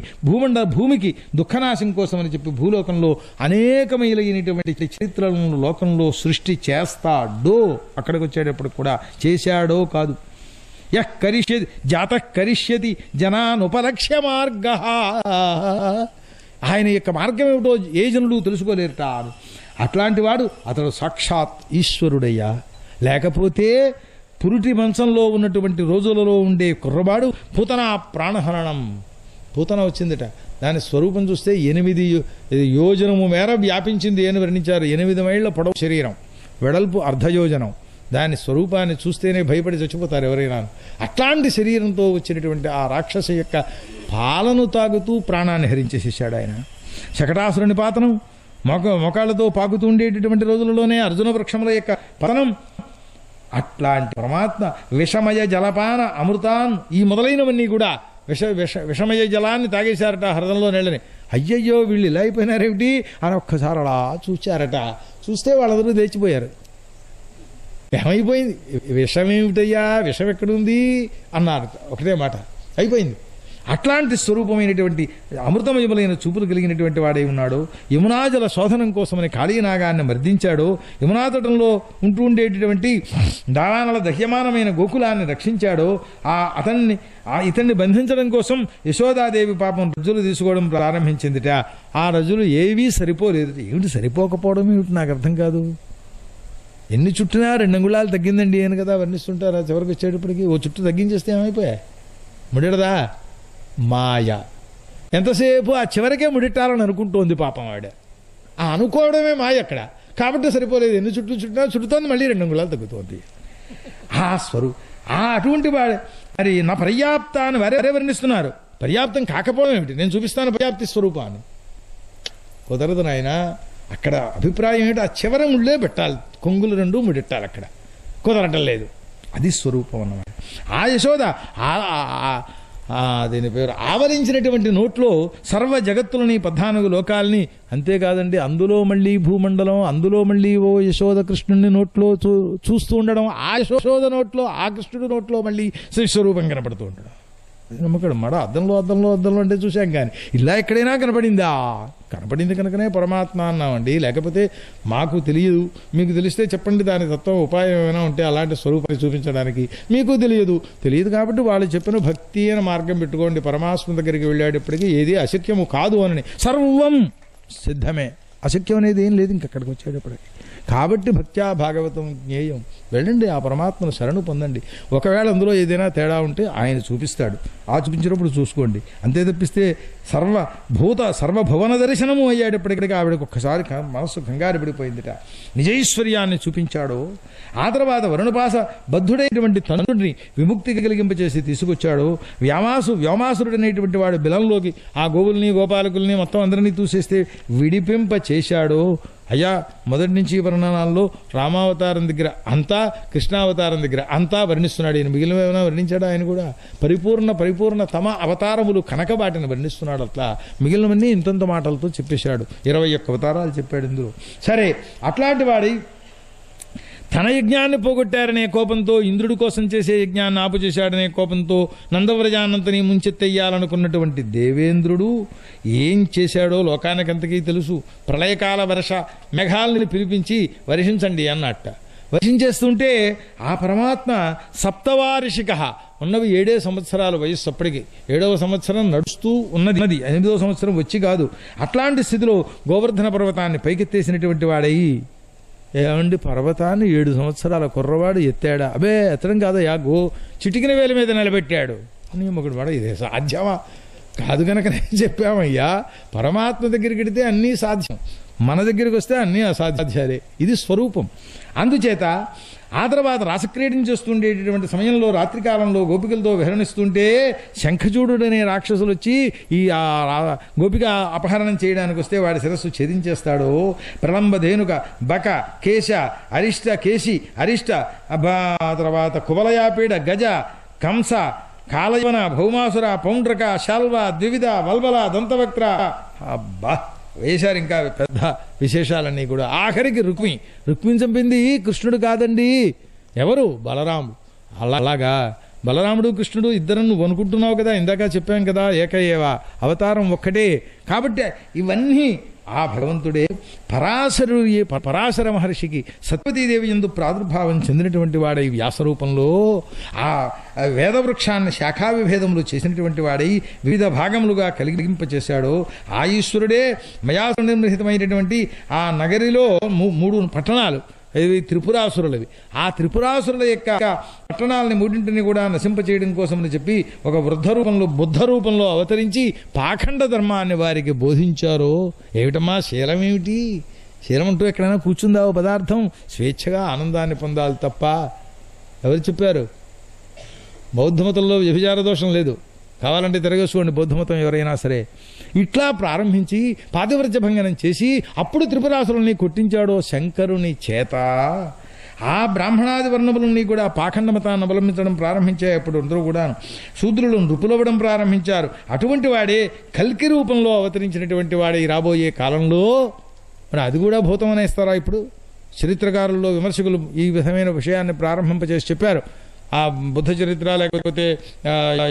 భూమికి దుఃఖనాశం కోసమని చెప్పి భూలోకంలో అనేకమైనటువంటి చరిత్రలను లోకంలో సృష్టి చేస్తాడో. అక్కడికి వచ్చేటప్పుడు కూడా చేశాడో కాదు. యః కరిష్యతి జాతః కరిష్యతి జనానుపలక్ష్య మార్గ. ఆయన యొక్క మార్గం ఏమిటో ఏ జనులు తెలుసుకోలేరట. అట్లాంటి వాడు అతడు సాక్షాత్ ఈశ్వరుడయ్యా. లేకపోతే పురిటి మంచంలో ఉన్నటువంటి రోజులలో ఉండే కుర్రబాడు పూతన ప్రాణహరణం. పూతన వచ్చిందిట. దాని స్వరూపం చూస్తే 8 యోజనము మేర వ్యాపించింది అని వర్ణించారు. 8 మైళ్ళ పొడవు శరీరం, వెడల్పు అర్ధయోజనం. దాని స్వరూపాన్ని చూస్తేనే భయపడి చచ్చిపోతారు ఎవరైనా. అట్లాంటి శరీరంతో వచ్చినటువంటి ఆ రాక్షస యొక్క పాలను తాగుతూ ప్రాణాన్ని హరించేసేసాడు ఆయన. శకటాసురుని పాతనం, మొకాళ్ళతో పాకుతూ ఉండేటటువంటి రోజులలోనే అర్జున వృక్షముల యొక్క పతనం. అట్లాంటి పరమాత్మ విషమయ జలపాన అమృతాన్, ఈ మొదలైనవన్నీ కూడా విషమయ జలాన్ని తాగేశారట హృదయంలో నీళ్ళని. అయ్యయ్యో వీళ్ళు ఇలా అయిపోయినారేమిటి అని ఒక్కసారి అలా చూచారట. చూస్తే వాళ్ళందరూ లేచిపోయారు. ఏమైపోయింది, విషమేమిటయ్యా, విషం ఎక్కడుంది అన్నారు. ఒకటే మాట, అయిపోయింది. అట్లాంటి స్వరూపమైనటువంటి అమృతమయములైన చూపులు కలిగినటువంటి వాడై ఉన్నాడు. యమునాజల శోధనం కోసమని కాళీనాగాన్ని మర్దించాడు. యమునాతటంలో ఉంటూ ఉండేటటువంటి దావానల దహ్యమానమైన గోకులాన్ని రక్షించాడు. ఇతన్ని బంధించడం కోసం యశోదాదేవి పాపం రజ్జులు తీసుకోవడం ప్రారంభించిందిట. ఆ రజ్జులు ఏవీ సరిపోలేదు. ఏమిటి సరిపోకపోవడం ఏమిటి నాకు అర్థం కాదు. ఎన్ని చుట్టినా 2 అంగుళాలు తగ్గిందండి అని కదా వర్ణిస్తుంటారు. చివరికి వచ్చేటప్పటికి ఓ చుట్టూ తగ్గించేస్తే ఏమైపోయాయి, ముడిడదా మాయ. ఎంతసేపు ఆ చివరికే ముడిట్టాలని అనుకుంటోంది పాపం ఆవిడ. ఆ అనుకోవడమే మాయ అక్కడ. కాబట్టి సరిపోలేదు, ఎన్ని చుట్టినా చుట్టుతోంది, మళ్ళీ 2 అంగుళాలు తగ్గుతోంది. ఆ అటువంటి వాడు మరి నా పర్యాప్త అని వారే వర్ణిస్తున్నారు. పర్యాప్తం కాకపోవడం ఏమిటి, నేను చూపిస్తాను పర్యాప్తి స్వరూపాన్ని. కుదరదు నాయన. అక్కడ అభిప్రాయం ఏంటి, ఆ చివర ముళ్ళే పెట్టాలి, కొంగులు 2 ముడెట్టాలి. అక్కడ కుదరటం లేదు. అది స్వరూపం అన్నమాట. ఆ యశోద దీని పేరు ఆవరించినటువంటి నోట్లో సర్వ జగత్తులని 14 లోకాలని, అంతేకాదండి అందులో మళ్ళీ భూమండలం, అందులో మళ్ళీ ఓ యశోద కృష్ణుని నోట్లో చూస్తూ ఉండడం, ఆ యశోద నోట్లో ఆ కృష్ణుడి నోట్లో మళ్ళీ శ్రీస్వరూపం కనపడుతూ ఉండడం. నమ్మకం మడ అద్దంలో అంటే చూశాం, కానీ ఇలా ఎక్కడైనా కనపడిందా? కనపడింది కనుకనే పరమాత్మ అన్నామండి. లేకపోతే మాకు తెలియదు, మీకు తెలిస్తే చెప్పండి దాని తత్వం, ఉపాయం ఏమైనా ఉంటే అలాంటి స్వరూపాన్ని చూపించడానికి. మీకు తెలియదు కాబట్టి వాళ్ళు చెప్పిన భక్తి అనే మార్గం పెట్టుకోండి. పరమాత్మ దగ్గరికి వెళ్ళేటప్పటికీ ఏది అశక్యము కాదు అని, సర్వం సిద్ధమే, అశక్యం అనేది ఏం లేదు ఇంకక్కడికి వచ్చేటప్పటికి. కాబట్టి భక్త్యా భాగవతం జ్ఞేయం. వెళ్ళండి, ఆ పరమాత్మను శరణు పొందండి. ఒకవేళ అందులో ఏదైనా తేడా ఉంటే ఆయన చూపిస్తాడు. ఆ చూపించినప్పుడు చూసుకోండి. అంతే తప్పిస్తే సర్వభువన దర్శనము అయ్యేటప్పటికీ ఆవిడకి ఒక్కసారి మనస్సు కంగారు పడిపోయిందిట. నిజైశ్వర్యాన్ని చూపించాడు. ఆ తర్వాత వరుణపాస బద్ధుడైనటువంటి తండ్రిని విముక్తి కలిగింపచేసి తీసుకొచ్చాడు. వ్యోమాసురుడు అనేటువంటి వాడు బిలంలోకి ఆ గోవుల్ని గోపాలకుల్ని మొత్తం అందరినీ చూసేస్తే విడిపింప చేశాడు. అయ్యా మొదటి నుంచి వర్ణనాల్లో రామావతారం దగ్గర అంతా, కృష్ణావతారం దగ్గర అంతా వర్ణిస్తున్నాడు. ఆయన మిగిలిన ఏమైనా వర్ణించాడు? ఆయన కూడా పరిపూర్ణ తమ అవతారములు కనకబాటిని వర్ణిస్తున్నాడు. అట్లా మిగిలినవన్నీ ఇంతంత మాటలతో చెప్పేశాడు. 21 అవతారాలు చెప్పాడు ఇందులో. సరే, అట్లాంటి వాడి తన యజ్ఞాన్ని పోగొట్టారనే కోపంతో, ఇంద్రుడి కోసం చేసే యజ్ఞాన్ని ఆపుచేశాడనే కోపంతో నందవ్రజానంతని ముంచెత్తెయ్యాలనుకున్నటువంటి దేవేంద్రుడు ఏం చేశాడో లోకానికంతకీ తెలుసు. ప్రళయకాల వర్ష మేఘాలని పిలిపించి వర్షించండి అన్నట్ట. వర్షించేస్తుంటే ఆ పరమాత్మ సప్తవార్షిక, ఉన్నవి 7 సంవత్సరాల వయస్సు అప్పటికి. 7వ సంవత్సరం నడుస్తూ ఉన్నది, 8వ సంవత్సరం వచ్చి కాదు. అట్లాంటి స్థితిలో గోవర్ధన పర్వతాన్ని పైకెత్తేసినటువంటి వాడయి, ఏమండి పర్వతాన్ని 7 సంవత్సరాల కుర్రవాడు ఎత్తాడా? అబే ఎత్తడం కాదయ్యా, చిటికిన వేల మీద నిలబెట్టాడు అని ఒకడు వాడు. ఇదే సాధ్యమా? కాదు కనుకనే చెప్పామయ్యా, పరమాత్మ దగ్గరికి వెడితే అన్నీ సాధ్యం, మన దగ్గరికి వస్తే అన్నీ అసాధ్యాలే. ఇది స్వరూపం. అందుచేత ఆ తర్వాత రాసక్రీడను చేస్తుండేటటువంటి సమయంలో రాత్రికాలంలో గోపికలతో విహరణిస్తుంటే శంఖచూడుడనే రాక్షసులు వచ్చి ఈ గోపిక అపహరణం చేయడానికి వస్తే వాడి శిరస్సు ఛేదించేస్తాడు. ప్రలంబధేనుక, బక, కేశ, అరిష్ట, కేశి, అరిష్ట, తర్వాత కువలయాపీడ, గజ, కంస, కాలయవన, భౌమాసుర, పౌండ్రక, శాల్వ, ద్వివిధ, వల్బల, దంతవక్ర, అబ్బా వేశారు. ఇంకా పెద్ద విశేషాలన్నీ కూడా. ఆఖరికి రుక్మిణి చంపింది కృష్ణుడు కాదండి, ఎవరు? బలరాముడు. అలాగా బలరాముడు కృష్ణుడు ఇద్దరు నువ్వు అనుకుంటున్నావు కదా, ఇందాక చెప్పాం కదా, ఏకయేవా, అవతారం ఒక్కటే. కాబట్టి ఇవన్నీ ఆ భగవంతుడే. పరాశర మహర్షికి సత్యవతీదేవి యందు ప్రాదుర్భావం చెందినటువంటి వాడై వ్యాసరూపంలో ఆ వేదవృక్షాన్ని శాఖా విభేదములు చేసినటువంటి వాడై వివిధ భాగములుగా కలిగింపచేశాడు. ఆ ఈశ్వరుడే మయాసు నిర్మితమైనటువంటి ఆ నగరిలో 3 పట్టణాలు ఇవి త్రిపురాసురులవి. ఆ త్రిపురాసురుల యొక్క పట్టణాలని మూడింటిని కూడా నశింపచేయడం కోసమని చెప్పి ఒక బుద్ధ రూపంలో అవతరించి పాఖండ ధర్మాన్ని వారికి బోధించారో. ఏమిటమ్మా శీలం ఏమిటి? శీలం అంటూ ఎక్కడైనా కూర్చుందావు పదార్థం? స్వేచ్ఛగా ఆనందాన్ని పొందాలి తప్ప. ఎవరు చెప్పారు? బౌద్ధమతంలో వ్యభిచార దోషం లేదు, కావాలంటే తిరగేసుకోండి బౌద్ధమతం ఎవరైనా సరే. ఇట్లా ప్రారంభించి పాతివ్రత్య భంగనం చేసి అప్పుడు త్రిపురాసురుల్ని కొట్టించాడో శంకరుని చేత. ఆ బ్రాహ్మణాది వర్ణములని కూడా పాఖండ మతాన్ని అవలంబించడం ప్రారంభించాయి. అప్పుడు అందరూ కూడా శూద్రులు నృపులవ్వడం ప్రారంభించారు. అటువంటి వాడే కల్కి రూపంలో అవతరించినటువంటి వాడే రాబోయే కాలంలో. మరి అది కూడా భూతం అనేస్తారా? ఇప్పుడు చరిత్రకారుల్లో విమర్శకులు ఈ విధమైన విషయాన్ని ప్రారంభింపచేసి చెప్పారు. ఆ బుద్ధ చరిత్ర లేకపోతే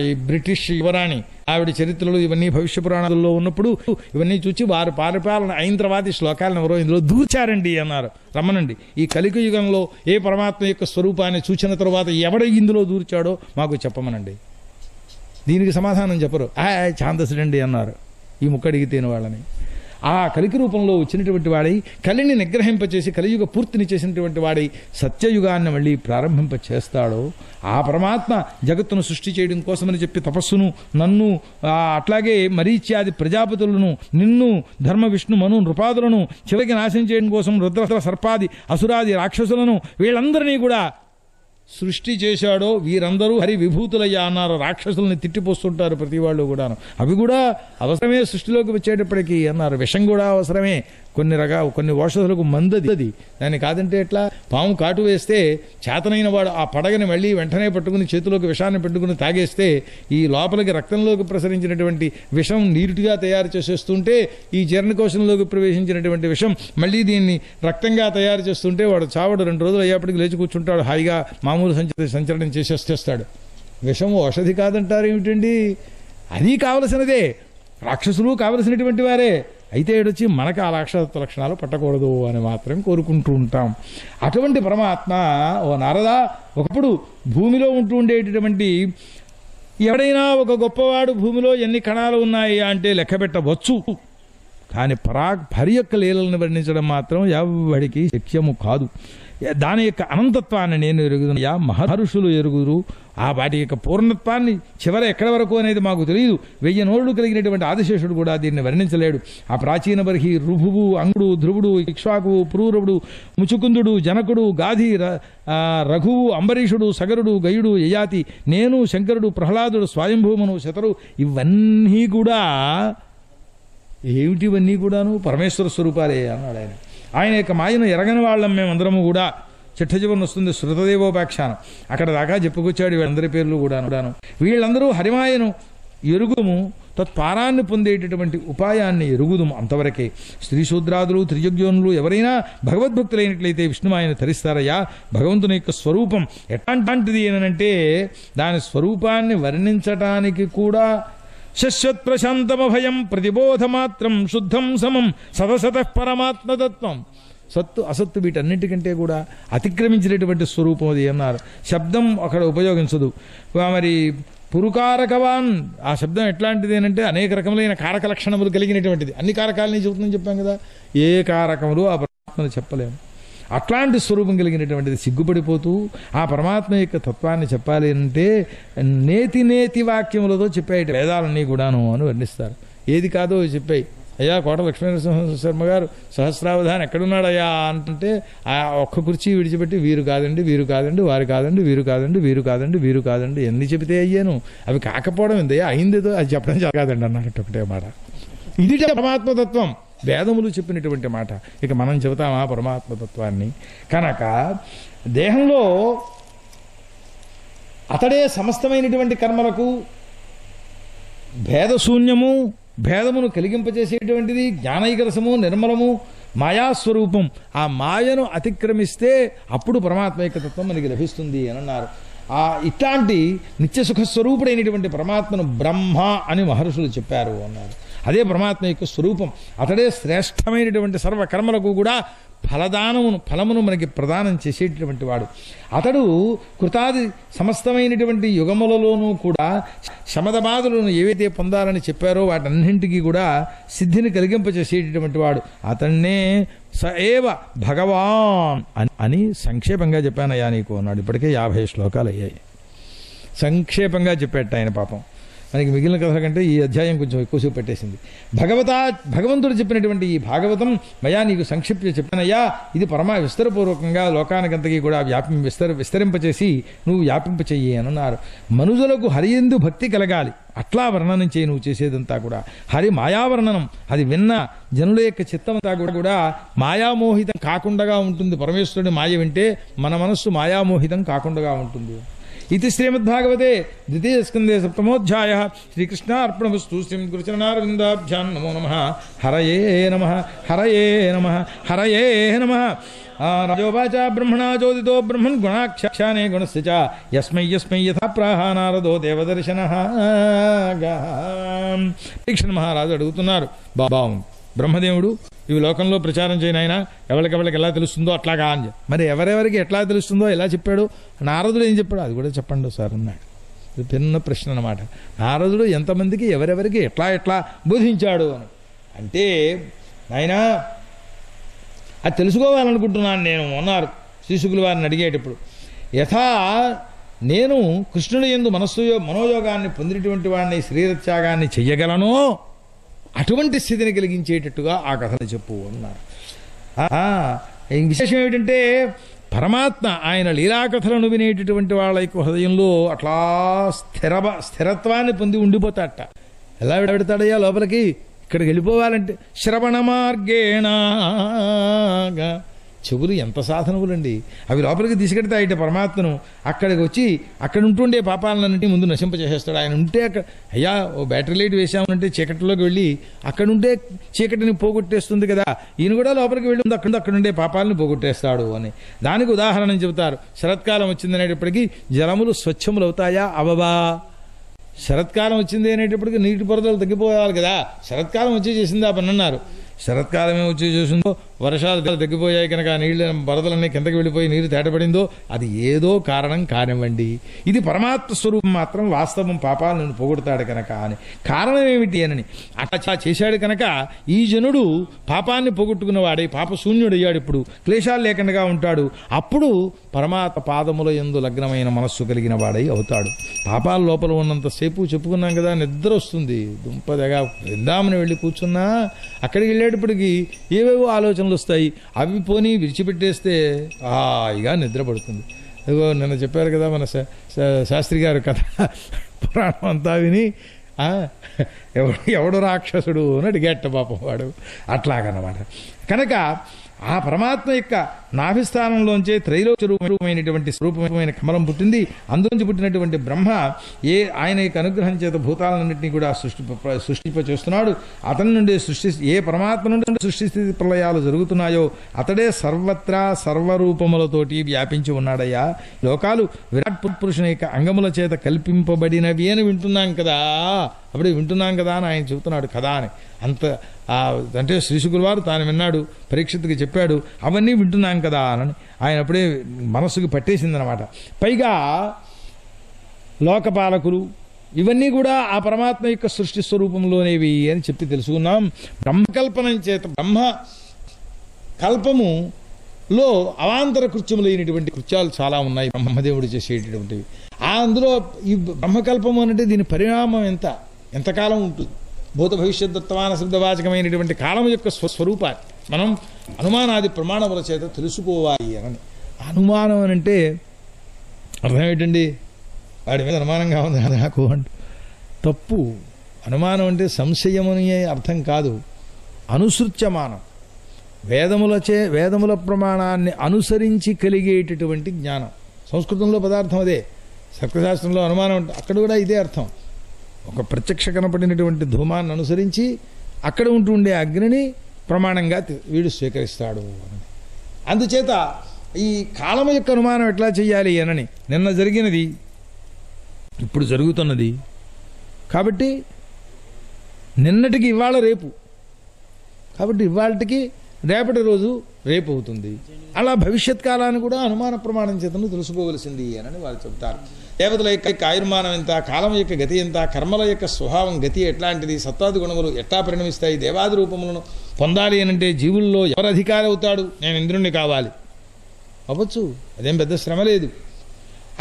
ఈ బ్రిటిష్ యువరాణి ఆవిడ చరిత్రలు ఇవన్నీ భవిష్య పురాణాలలో ఉన్నప్పుడు ఇవన్నీ చూచి వారు పరిపాలన అయిన తర్వాత ఈ శ్లోకాలను ఎవరో ఇందులో దూర్చారండి అన్నారు. రమ్మనండి, ఈ కలిక యుగంలో ఏ పరమాత్మ యొక్క స్వరూపాన్ని చూచిన తర్వాత ఎవడ ఇందులో దూర్చాడో మాకు చెప్పమనండి. దీనికి సమాధానం చెప్పరు. ఛాందసుడండి అన్నారు ఈ ముక్కడిగితేని వాళ్ళని. ఆ కలికి రూపంలో వచ్చినటువంటి వాడై కలిని నిగ్రహింపచేసి కలియుగ పూర్తిని చేసినటువంటి వాడై సత్యయుగాన్ని మళ్ళీ ప్రారంభింప చేస్తాడో ఆ పరమాత్మ జగత్తును సృష్టి చేయడం కోసమని చెప్పి తపస్సును నన్ను అట్లాగే మరీచ్యాది ప్రజాపతులను నిన్ను ధర్మ విష్ణు మను నృపాదులను చివరికి నాశనం చేయడం కోసం రుద్ర సర్పాది అసురాది రాక్షసులను వీళ్ళందరినీ కూడా సృష్టి చేశాడో. వీరందరూ హరి విభూతులయ్యా అన్నారు. రాక్షసుల్ని తిట్టిపోస్తుంటారు ప్రతి వాళ్ళు కూడాను. అవి కూడా అవసరమే సృష్టిలోకి వచ్చేటప్పటికీ అన్నారు. విషం కూడా అవసరమే. కొన్ని ఔషధులకు మందది, దాన్ని కాదంటే ఎట్లా? పాము కాటు వేస్తే చేతనైన వాడు ఆ పడగని మళ్ళీ వెంటనే పట్టుకుని చేతిలోకి విషాన్ని పెట్టుకుని తాగేస్తే ఈ లోపలికి రక్తంలోకి ప్రసరించినటువంటి విషం నీరుటిగా తయారు చేసేస్తుంటే ఈ జీర్ణకోశంలోకి ప్రవేశించినటువంటి విషం మళ్ళీ దీన్ని రక్తంగా తయారు చేస్తుంటే వాడు చావడు. 2 రోజులు అయ్యేప్పటికి లేచి కూర్చుంటాడు, హాయిగా మామూలు సంచలనం చేసేస్తాడు. విషం ఔషధి కాదంటారు ఏమిటండి? అది కావలసినదే, రాక్షసులు కావలసినటువంటి వారే. అయితే ఏడొచ్చి మనకు ఆ రాక్షసత్వ లక్షణాలు పట్టకూడదు అని మాత్రం కోరుకుంటూ ఉంటాం. అటువంటి పరమాత్మ ఓ నారద ఒకప్పుడు భూమిలో ఉంటూ ఉండేటటువంటి ఎవడైనా ఒక గొప్పవాడు భూమిలో ఎన్ని కణాలు ఉన్నాయి అంటే లెక్క పెట్టవచ్చు. కానీ హరి యొక్క లీలలను వర్ణించడం మాత్రం ఎవడికి శక్యము కాదు. దాని యొక్క అనంతత్వాన్ని నేను ఎరుగుదనయా, మహర్షులు ఎరుగుదురు. ఆ వాటి యొక్క పూర్ణత్వాన్ని చివర ఎక్కడి వరకు అనేది మాకు తెలియదు. 1000 నోళ్లు కలిగినటువంటి ఆదిశేషుడు కూడా దీన్ని వర్ణించలేడు. ఆ ప్రాచీన బర్హి రుభువు అంగుడు ధ్రువుడు ఇక్ష్వాకువు పురూరవుడు ముచుకుందుడు జనకుడు గాధి రఘువు అంబరీషుడు సగరుడు గయుడు యయాతి నేను శంకరుడు ప్రహ్లాదుడు స్వయంభూమను శతరు ఇవన్నీ కూడా ఏమిటివన్నీ కూడాను పరమేశ్వర స్వరూపాలే అన్నాడు ఆయన. ఆయన యొక్క మాయను ఎరగని వాళ్ళం మేమందరము కూడా. చిట్టచివరన వస్తుంది శృతదేవోపాఖ్యానం, అక్కడ దాకా చెప్పుకొచ్చాడు వీళ్ళందరి పేర్లు కూడాను. వీళ్ళందరూ హరిమాయను ఎరుగుము, తత్పారాన్ని పొందేటటువంటి ఉపాయాన్ని ఎరుగుదుము, అంతవరకే. స్త్రీ శూద్రాదులు త్రిజగ్యోనులు ఎవరైనా భగవద్భక్తులైనట్లయితే విష్ణుమాయను ధరిస్తారయ్యా. భగవంతుని యొక్క స్వరూపం ఎట్లాంటిది ఏనంటే దాని స్వరూపాన్ని వర్ణించటానికి కూడా శశ్వత్ ప్రశాంతమభయం ప్రతిబోధమాత్రం శుద్ధం సమం సదసత పరమాత్మతత్వం. సత్తు అసత్తు వీటన్నిటికంటే కూడా అతిక్రమించినటువంటి స్వరూపం అది అన్నారు. శబ్దం అక్కడ ఉపయోగించదు. మరి పురుకారకవాన్ ఆ శబ్దం ఎట్లాంటిది అంటే అనేక రకములైన కారక లక్షణములు కలిగినటువంటిది. అన్ని కారకాలని చెబుతుందని చెప్పాం కదా, ఏ కారకములు ఆ పరమాత్మను చెప్పలేము. అట్లాంటి స్వరూపం కలిగినటువంటిది. సిగ్గుపడిపోతూ ఆ పరమాత్మ యొక్క తత్వాన్ని చెప్పాలి అంటే నేతి వాక్యములతో చెప్పేట వేదాలన్నీ కూడాను అని వర్ణిస్తారు. ఏది కాదో చెప్పాయి. అయ్యా కోట లక్ష్మీనరసింహ శర్మ గారు సహస్రావధాని ఎక్కడున్నాడయ్యా అంటే ఆ ఒక్క కుర్చీ విడిచిపెట్టి వీరు కాదండి వీరు కాదండి వారు కాదండి వీరు కాదండి వీరు కాదండి వీరు కాదండి ఎన్ని చెబితే అయ్యాను, అవి కాకపోవడం ఏందయ్యా, అయిందేదో అది చెప్పడం కాదండి అన్నట్టు ఒకటే మాట. ఇది పరమాత్మతత్వం, వేదములు చెప్పినటువంటి మాట. ఇక మనం చెబుతామా పరమాత్మతత్వాన్ని? కనుక దేహంలో అతడే సమస్తమైనటువంటి కర్మలకు భేదశూన్యము, భేదమును కలిగింపచేసేటువంటిది, జ్ఞానైకరసము, నిర్మలము, మాయాస్వరూపం. ఆ మాయను అతిక్రమిస్తే అప్పుడు పరమాత్మ యొక్క తత్వం మనకి లభిస్తుంది అని అన్నారు. ఇట్లాంటి నిత్యసుఖస్వరూపుడైనటువంటి పరమాత్మను బ్రహ్మ అని మహర్షులు చెప్పారు అన్నారు. అదే పరమాత్మ యొక్క స్వరూపం. అతడే శ్రేష్టమైనటువంటి సర్వకర్మలకు కూడా ఫలమును మనకి ప్రదానం చేసేటటువంటి వాడు. అతడు కృతాది సమస్తమైనటువంటి యుగములలోనూ కూడా శమదబాధులను ఏవైతే పొందాలని చెప్పారో వాటన్నింటికీ కూడా సిద్ధిని కలిగింపచేసేటటువంటి వాడు. అతన్నే స ఏవ భగవాన్ అని సంక్షేపంగా చెప్పానయ్యా నీకు అన్నాడు. ఇప్పటికే 50 శ్లోకాలు అయ్యాయి. సంక్షేపంగా చెప్పేట ఆయన. పాపం మనకి మిగిలిన కథల కంటే ఈ అధ్యాయం కొంచెం ఎక్కువసేపు పెట్టేసింది. భగవంతుడు చెప్పినటువంటి ఈ భాగవతం మయా నీకు సంక్షిప్త చెప్పానయ్యా. ఇది విస్తరపూర్వకంగా లోకానికంతకీ కూడా విస్తరింపచేసి నువ్వు వ్యాపింపచెయ్యి అని అన్నారు. మనుజులకు హరియందు భక్తి కలగాలి, అట్లా వర్ణనం చేయి నువ్వు చేసేదంతా కూడా. హరి మాయావర్ణనం అది విన్న జనుల యొక్క చిత్తమంతా కూడా మాయామోహితం కాకుండా ఉంటుంది. పరమేశ్వరుడి మాయ వింటే మన మనస్సు మాయామోహితం కాకుండా ఉంటుంది. ఇది శ్రీమద్భాగవతే ద్వితీయ స్కందే 7వ శ్రీకృష్ణార్పణమస్తు. శ్రీ గురుచరణారవిందాభ్యాం నమో నమః. హరయే నమః. హరయే నమః. హరయే నమః. రాజోవాచ బ్రహ్మణా చోదితో బ్రహ్మన్ గుణాఖ్యానే గుణస్య చ యస్మై యస్మై యథా ప్రాహ నారదో దేవదర్శనః. పరీక్షణ మహారాజు అడుగుతున్నారు, బాబావును బ్రహ్మదేవుడు ఇవి లోకంలో ప్రచారం చేయని ఆయన ఎవరికెవరికి ఎలా తెలుస్తుందో అట్లాగా అని. మరి ఎవరెవరికి ఎట్లా తెలుస్తుందో ఎలా చెప్పాడు? నారదుడు ఏం చెప్పాడు అది కూడా చెప్పండి సార్ అన్నాడు. ఇది చిన్న ప్రశ్న అన్నమాట. నారదుడు ఎంతమందికి ఎవరెవరికి ఎట్లా బోధించాడు అని అంటే, ఆయన అది తెలుసుకోవాలనుకుంటున్నాను నేను అన్నారు శ్రీశుకుల వారిని అడిగేటప్పుడు. యథా నేను కృష్ణుడి యందు మనోయోగాన్ని పొందినటువంటి వాడిని శరీరత్యాగాన్ని చెయ్యగలను, అటువంటి స్థితిని కలిగించేటట్టుగా ఆ కథను చెప్పు అన్నారు. విశేషం ఏమిటంటే పరమాత్మ ఆయన లీలాకథలను వినేటటువంటి వాళ్ళ యొక్క హృదయంలో అట్లా స్థిరత్వాన్ని పొంది ఉండిపోతాడట. ఎలా పెడతాడయ్యా లోపలికి? ఇక్కడికి వెళ్ళిపోవాలంటే శ్రవణ మార్గేణ. చెవులు ఎంత సాధనములండి, అవి లోపలికి తీసుకెడతాయిట పరమాత్మను. అక్కడికి వచ్చి అక్కడ ఉంటుండే పాపాలన్నింటినీ ముందు నశింపచేసేస్తాడు. ఆయన ఉంటే అక్కడ అయ్యా ఓ బ్యాటరీ లైట్ వేసామంటే చీకటిలోకి వెళ్ళి అక్కడ ఉంటే చీకటిని పోగొట్టేస్తుంది కదా, ఈయన కూడా లోపలికి వెళ్ళి అక్కడ ఉండే పాపాలను పోగొట్టేస్తాడు అని. దానికి ఉదాహరణ చెబుతారు. శరత్కాలం వచ్చిందనేటప్పటికీ జలములు స్వచ్ఛములు అవుతాయా అవవా? శరత్కాలం వచ్చింది అనేటప్పటికీ నీటి పొరదలు తగ్గిపోవాలి కదా. శరత్కాలం వచ్చి చేసింది ఆ పని అన్నారు. శరత్కాలమే వచ్చి చేసిందో వర్షాలు తగ్గిపోయాయి కనుక నీళ్ళు వరదలన్నీ కిందకి వెళ్ళిపోయి నీరు తేటపడిందో అది ఏదో కారణం కానివ్వండి. ఇది పరమాత్మ స్వరూపం మాత్రం వాస్తవం పాపాలను పోగొడతాడు కనుక అని. కారణం ఏమిటి అని అట్లా చేశాడు కనుక ఈ జనుడు పాపాన్ని పోగొట్టుకున్నవాడై పాపశూన్యుడయ్యాడు. ఇప్పుడు క్లేశాలు లేకుండా ఉంటాడు. అప్పుడు పరమాత్మ పాదముల యందు లగ్నమైన మనస్సు కలిగిన వాడై అవుతాడు. పాపాల లోపల ఉన్నంతసేపు చెప్పుకున్నాం కదా, నిద్ర వస్తుంది దుంపదగా. బృందావనం వెళ్ళి కూర్చున్నా అక్కడికి వెళ్ళేటప్పటికి ఏవేవో ఆలోచనలు వస్తాయి. అవి పోనీ విడిచిపెట్టేస్తే హాయిగా నిద్ర పడుతుంది. అదిగో నిన్న చెప్పారు కదా మన శాస్త్రి గారు కథ, పురాణం అంతా విని ఎవడు రాక్షసుడు అని అడిగేట పాపం వాడు. అట్లాగన్నమాట. కనుక ఆ పరమాత్మ యొక్క నాభిస్థానంలోంచే త్రైలోక్య రూపమైనటువంటి స్వరూపమైన కమలం పుట్టింది. అందులోంచి పుట్టినటువంటి బ్రహ్మ ఆయన యొక్క అనుగ్రహం చేత భూతాలన్నింటినీ కూడా సృష్టింప చేస్తున్నాడు. అతని నుండి ఏ పరమాత్మ నుండి సృష్టిస్థితి ప్రళయాలు జరుగుతున్నాయో అతడే సర్వత్రా సర్వరూపములతోటి వ్యాపించి ఉన్నాడయ్యా. లోకాలు విరాట్ పురుషుని యొక్క అంగముల చేత కల్పింపబడినవి అని వింటున్నాం కదా, అప్పుడే వింటున్నాం కదా అని ఆయన చెబుతున్నాడు కదా అని. అంత అంటే శ్రీశుకుల వారు తాను విన్నాడు, పరీక్షిత్తుకి చెప్పాడు, అవన్నీ వింటున్నాం కదా అని ఆయన అప్పుడే మనస్సుకు పట్టేసిందనమాట. పైగా లోకపాలకులు ఇవన్నీ కూడా ఆ పరమాత్మ యొక్క సృష్టి స్వరూపంలోనేవి అని చెప్పి తెలుసుకున్నాం. బ్రహ్మకల్పనం చేత బ్రహ్మ కల్పములో అవాంతర కృత్యములైనటువంటి కృత్యాలు చాలా ఉన్నాయి బ్రహ్మదేవుడు చేసేటటువంటివి. అందులో ఈ బ్రహ్మకల్పము అంటే దీని పరిణామం ఎంతకాలం ఉంటుంది? భూత భవిష్యత్ వర్తమాన శబ్దవాచకమైనటువంటి కాలం యొక్క స్వరూపాన్ని మనం అనుమానాది ప్రమాణముల చేత తెలుసుకోవాలి అని. అనుమానం అని అంటే అర్థం ఏంటండి? వాడి మీద అనుమానంగా ఉంది నాకు అంటూ తప్పు. అనుమానం అంటే సంశయం అని అర్థం కాదు, అనుసృత్యమానం. వేదముల ప్రమాణాన్ని అనుసరించి కలిగేటటువంటి జ్ఞానం. సంస్కృతంలో పదార్థం అదే, సర్కశాస్త్రంలో అనుమానం అంటే అక్కడ కూడా ఇదే అర్థం. ఒక ప్రత్యక్ష కనపడినటువంటి ధూమాన్ని అనుసరించి అక్కడ ఉంటుండే అగ్నిని ప్రమాణంగా వీడు స్వీకరిస్తాడు అని. అందుచేత ఈ కాలం యొక్క అనుమానం ఎట్లా చేయాలి అనని నిన్న జరిగినది ఇప్పుడు జరుగుతున్నది కాబట్టి నిన్నటికి ఇవాళ రేపు, కాబట్టి ఇవాళకి రేపటి రోజు రేపు అవుతుంది. అలా భవిష్యత్ కాలాన్ని కూడా అనుమాన ప్రమాణం చేతను తెలుసుకోవలసింది అని వారు చెప్తారు. దేవతల యొక్క ఆయుర్మానం ఎంత, కాలం యొక్క గతి ఎంత, కర్మల యొక్క స్వభావం గతి ఎట్లాంటిది, సత్వాది గుణములు ఎట్లా పరిణమిస్తాయి, దేవాది రూపములను పొందాలి అనంటే జీవుల్లో ఎవరు అధికారి అవుతాడు, నేను ఇంద్రుణ్ణి కావాలి అవ్వచ్చు, అదేం పెద్ద శ్రమ లేదు.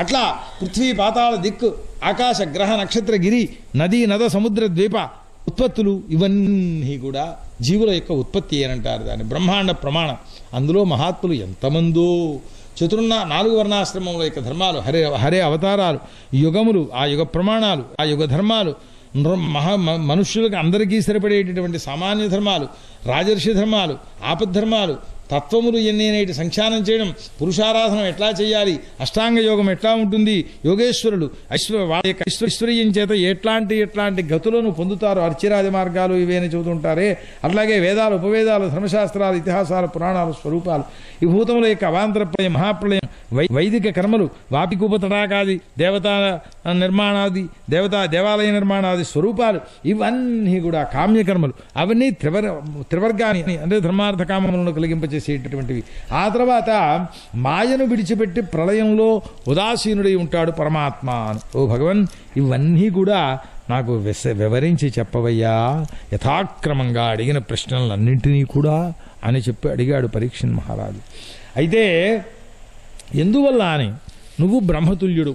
అట్లా పృథ్వీ పాతాళ దిక్కు, ఆకాశ గ్రహ నక్షత్ర గిరి నదీ నద సముద్ర ద్వీప ఉత్పత్తులు ఇవన్నీ కూడా జీవుల యొక్క ఉత్పత్తి అనంటారు దాన్ని. బ్రహ్మాండ ప్రమాణం. అందులో మహాత్ములు ఎంతమందో 4 వర్ణాశ్రమంలో యొక్క ధర్మాలు, హరే అవతారాలు, యుగములు, ఆ యుగ ప్రమాణాలు, ఆ యుగ ధర్మాలు, మనుష్యులకు అందరికీ సరిపడేటటువంటి సామాన్య ధర్మాలు, రాజర్షి ధర్మాలు, ఆపద్ధర్మాలు, తత్వములు ఎన్నేటి సంఖ్యానం చేయడం, పురుషారాధన ఎట్లా చేయాలి, అష్టాంగ యోగం ఎట్లా ఉంటుంది, యోగేశ్వరులు ఐశ్వర్యం చేత ఎట్లాంటి గతులను పొందుతారు, అర్చిరాది మార్గాలు ఇవేని చెబుతుంటారే, అట్లాగే వేదాలు, ఉపవేదాలు, ధర్మశాస్త్రాలు, ఇతిహాసాలు, పురాణాలు, స్వరూపాలు, ఈ భూతముల యొక్క అవాంతర ప్రళయం, మహాప్రళయం, వైదిక కర్మలు, వాపికూప తటాకాది, దేవతా నిర్మాణాది, దేవాలయ నిర్మాణాది స్వరూపాలు, ఇవన్నీ కూడా కామ్యకర్మలు. అవన్నీ త్రివర్గాన్ని అంటే ధర్మార్థ కామములను కలిగింపచేసేటటువంటివి. ఆ తర్వాత మాయను విడిచిపెట్టి ప్రళయంలో ఉదాసీనుడై ఉంటాడు పరమాత్మ అని. ఓ భగవన్, ఇవన్నీ కూడా నాకు వివరించి చెప్పవయ్యా యథాక్రమంగా అడిగిన ప్రశ్నలన్నింటినీ కూడా అని చెప్పి అడిగాడు పరీక్షణ్ మహారాజు. అయితే ఎందువల్ల అని, నువ్వు బ్రహ్మతుల్యుడు,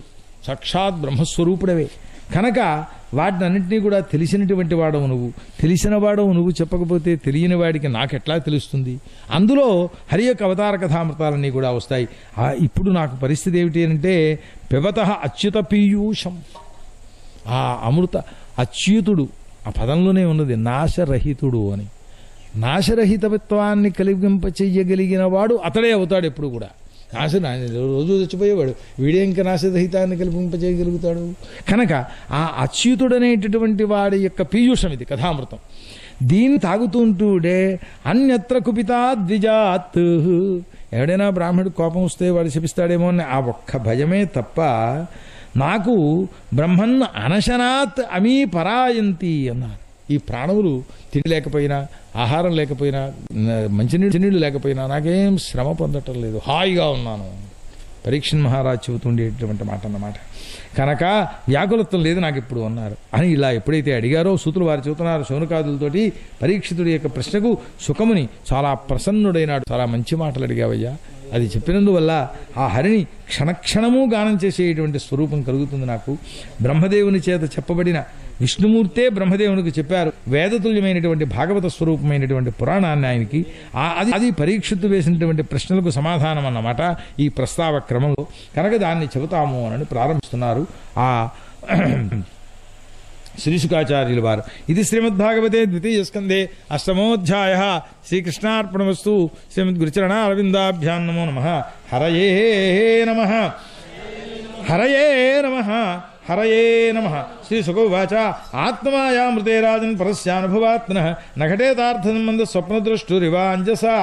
సాక్షాత్ బ్రహ్మస్వరూపుడవే కనుక వాటినన్నింటినీ కూడా తెలిసినటువంటి వాడవు నువ్వు. తెలిసిన వాడవు నువ్వు, చెప్పకపోతే తెలియని వాడికి నాకెట్లా తెలుస్తుంది? అందులో హరి యొక్క అవతార కథామృతాలన్నీ కూడా వస్తాయి. ఇప్పుడు నాకు పరిస్థితి ఏమిటి అంటే, పిబతః అచ్యుత పీయూషం, ఆ అమృత అచ్యుతుడు ఆ పదంలోనే ఉన్నది, నాశరహితుడు అని. నాశరహితత్వాన్ని కలిగింప చెయ్యగలిగిన వాడు అతడే అవుతాడు ఎప్పుడు కూడా. రోజు చచ్చిపోయేవాడు వీడే ఇంకా నాశరహితాన్ని కల్పింపజేయగలుగుతాడు. కనుక ఆ అచ్యుతుడనేటటువంటి వాడి యొక్క పీయూషం ఇది కథామృతం. దీన్ని తాగుతుంటూడే అన్యత్ర కుపితా ద్విజాత్, ఎవడైనా బ్రాహ్మణుడు కోపం వస్తే వాడు శపిస్తాడేమో అని ఆ ఒక్క భయమే తప్ప నాకు బ్రహ్మన్ అనశనాత్ అమీ పరాయంతి అన్నారు. ఈ ప్రాణములు తిండి లేకపోయినా, ఆహారం లేకపోయినా, మంచినీళ్ళు లేకపోయినా నాకేం శ్రమ పొందటం లేదు, హాయిగా ఉన్నాను. పరీక్షణ్ మహారాజ్ చెబుతుండేటటువంటి మాట అన్నమాట. కనుక వ్యాకులత్వం లేదు నాకు ఇప్పుడు అన్నారు అని ఇలా ఎప్పుడైతే అడిగారో సూతులు వారు చెబుతున్నారు శౌనకాదులతోటి పరీక్షితుడి యొక్క ప్రశ్నకు సుఖముని చాలా ప్రసన్నుడైనాడు. చాలా మంచి మాటలు అడిగావయ్యా, అది చెప్పినందువల్ల ఆ హరిని క్షణక్షణము గానం చేసేటువంటి స్వరూపం కలుగుతుంది నాకు. బ్రహ్మదేవుని చేత చెప్పబడిన విష్ణుమూర్తే బ్రహ్మదేవునికి చెప్పారు వేదతుల్యమైనటువంటి భాగవత స్వరూపమైనటువంటి పురాణాన్ని ఆయనకి. అది పరీక్షిత్తు వేసినటువంటి ప్రశ్నలకు సమాధానం అన్నమాట ఈ ప్రస్తావ క్రమంలో. కనుక దాన్ని చెబుతాము అని ప్రారంభిస్తున్నారు ఆ శ్రీశుకాచార్యుల వారు. ఇది శ్రీమద్భాగవతే ద్వితీయ స్కంధే అష్టమోధ్యాయ. శ్రీకృష్ణార్పణమస్తు. శ్రీమద్గురుచరణ అరవిందాభ్యాం నమో నమః. హరయే నమః. హరయే నమః. హరయే నమః. శ్రీశుకోవాచ ఆత్మాయామృతే రాజన్ పరస్యానుభవాత్మనః నఘటేతార్థ సంబంధ స్వప్నదృష్టురివాంజసా.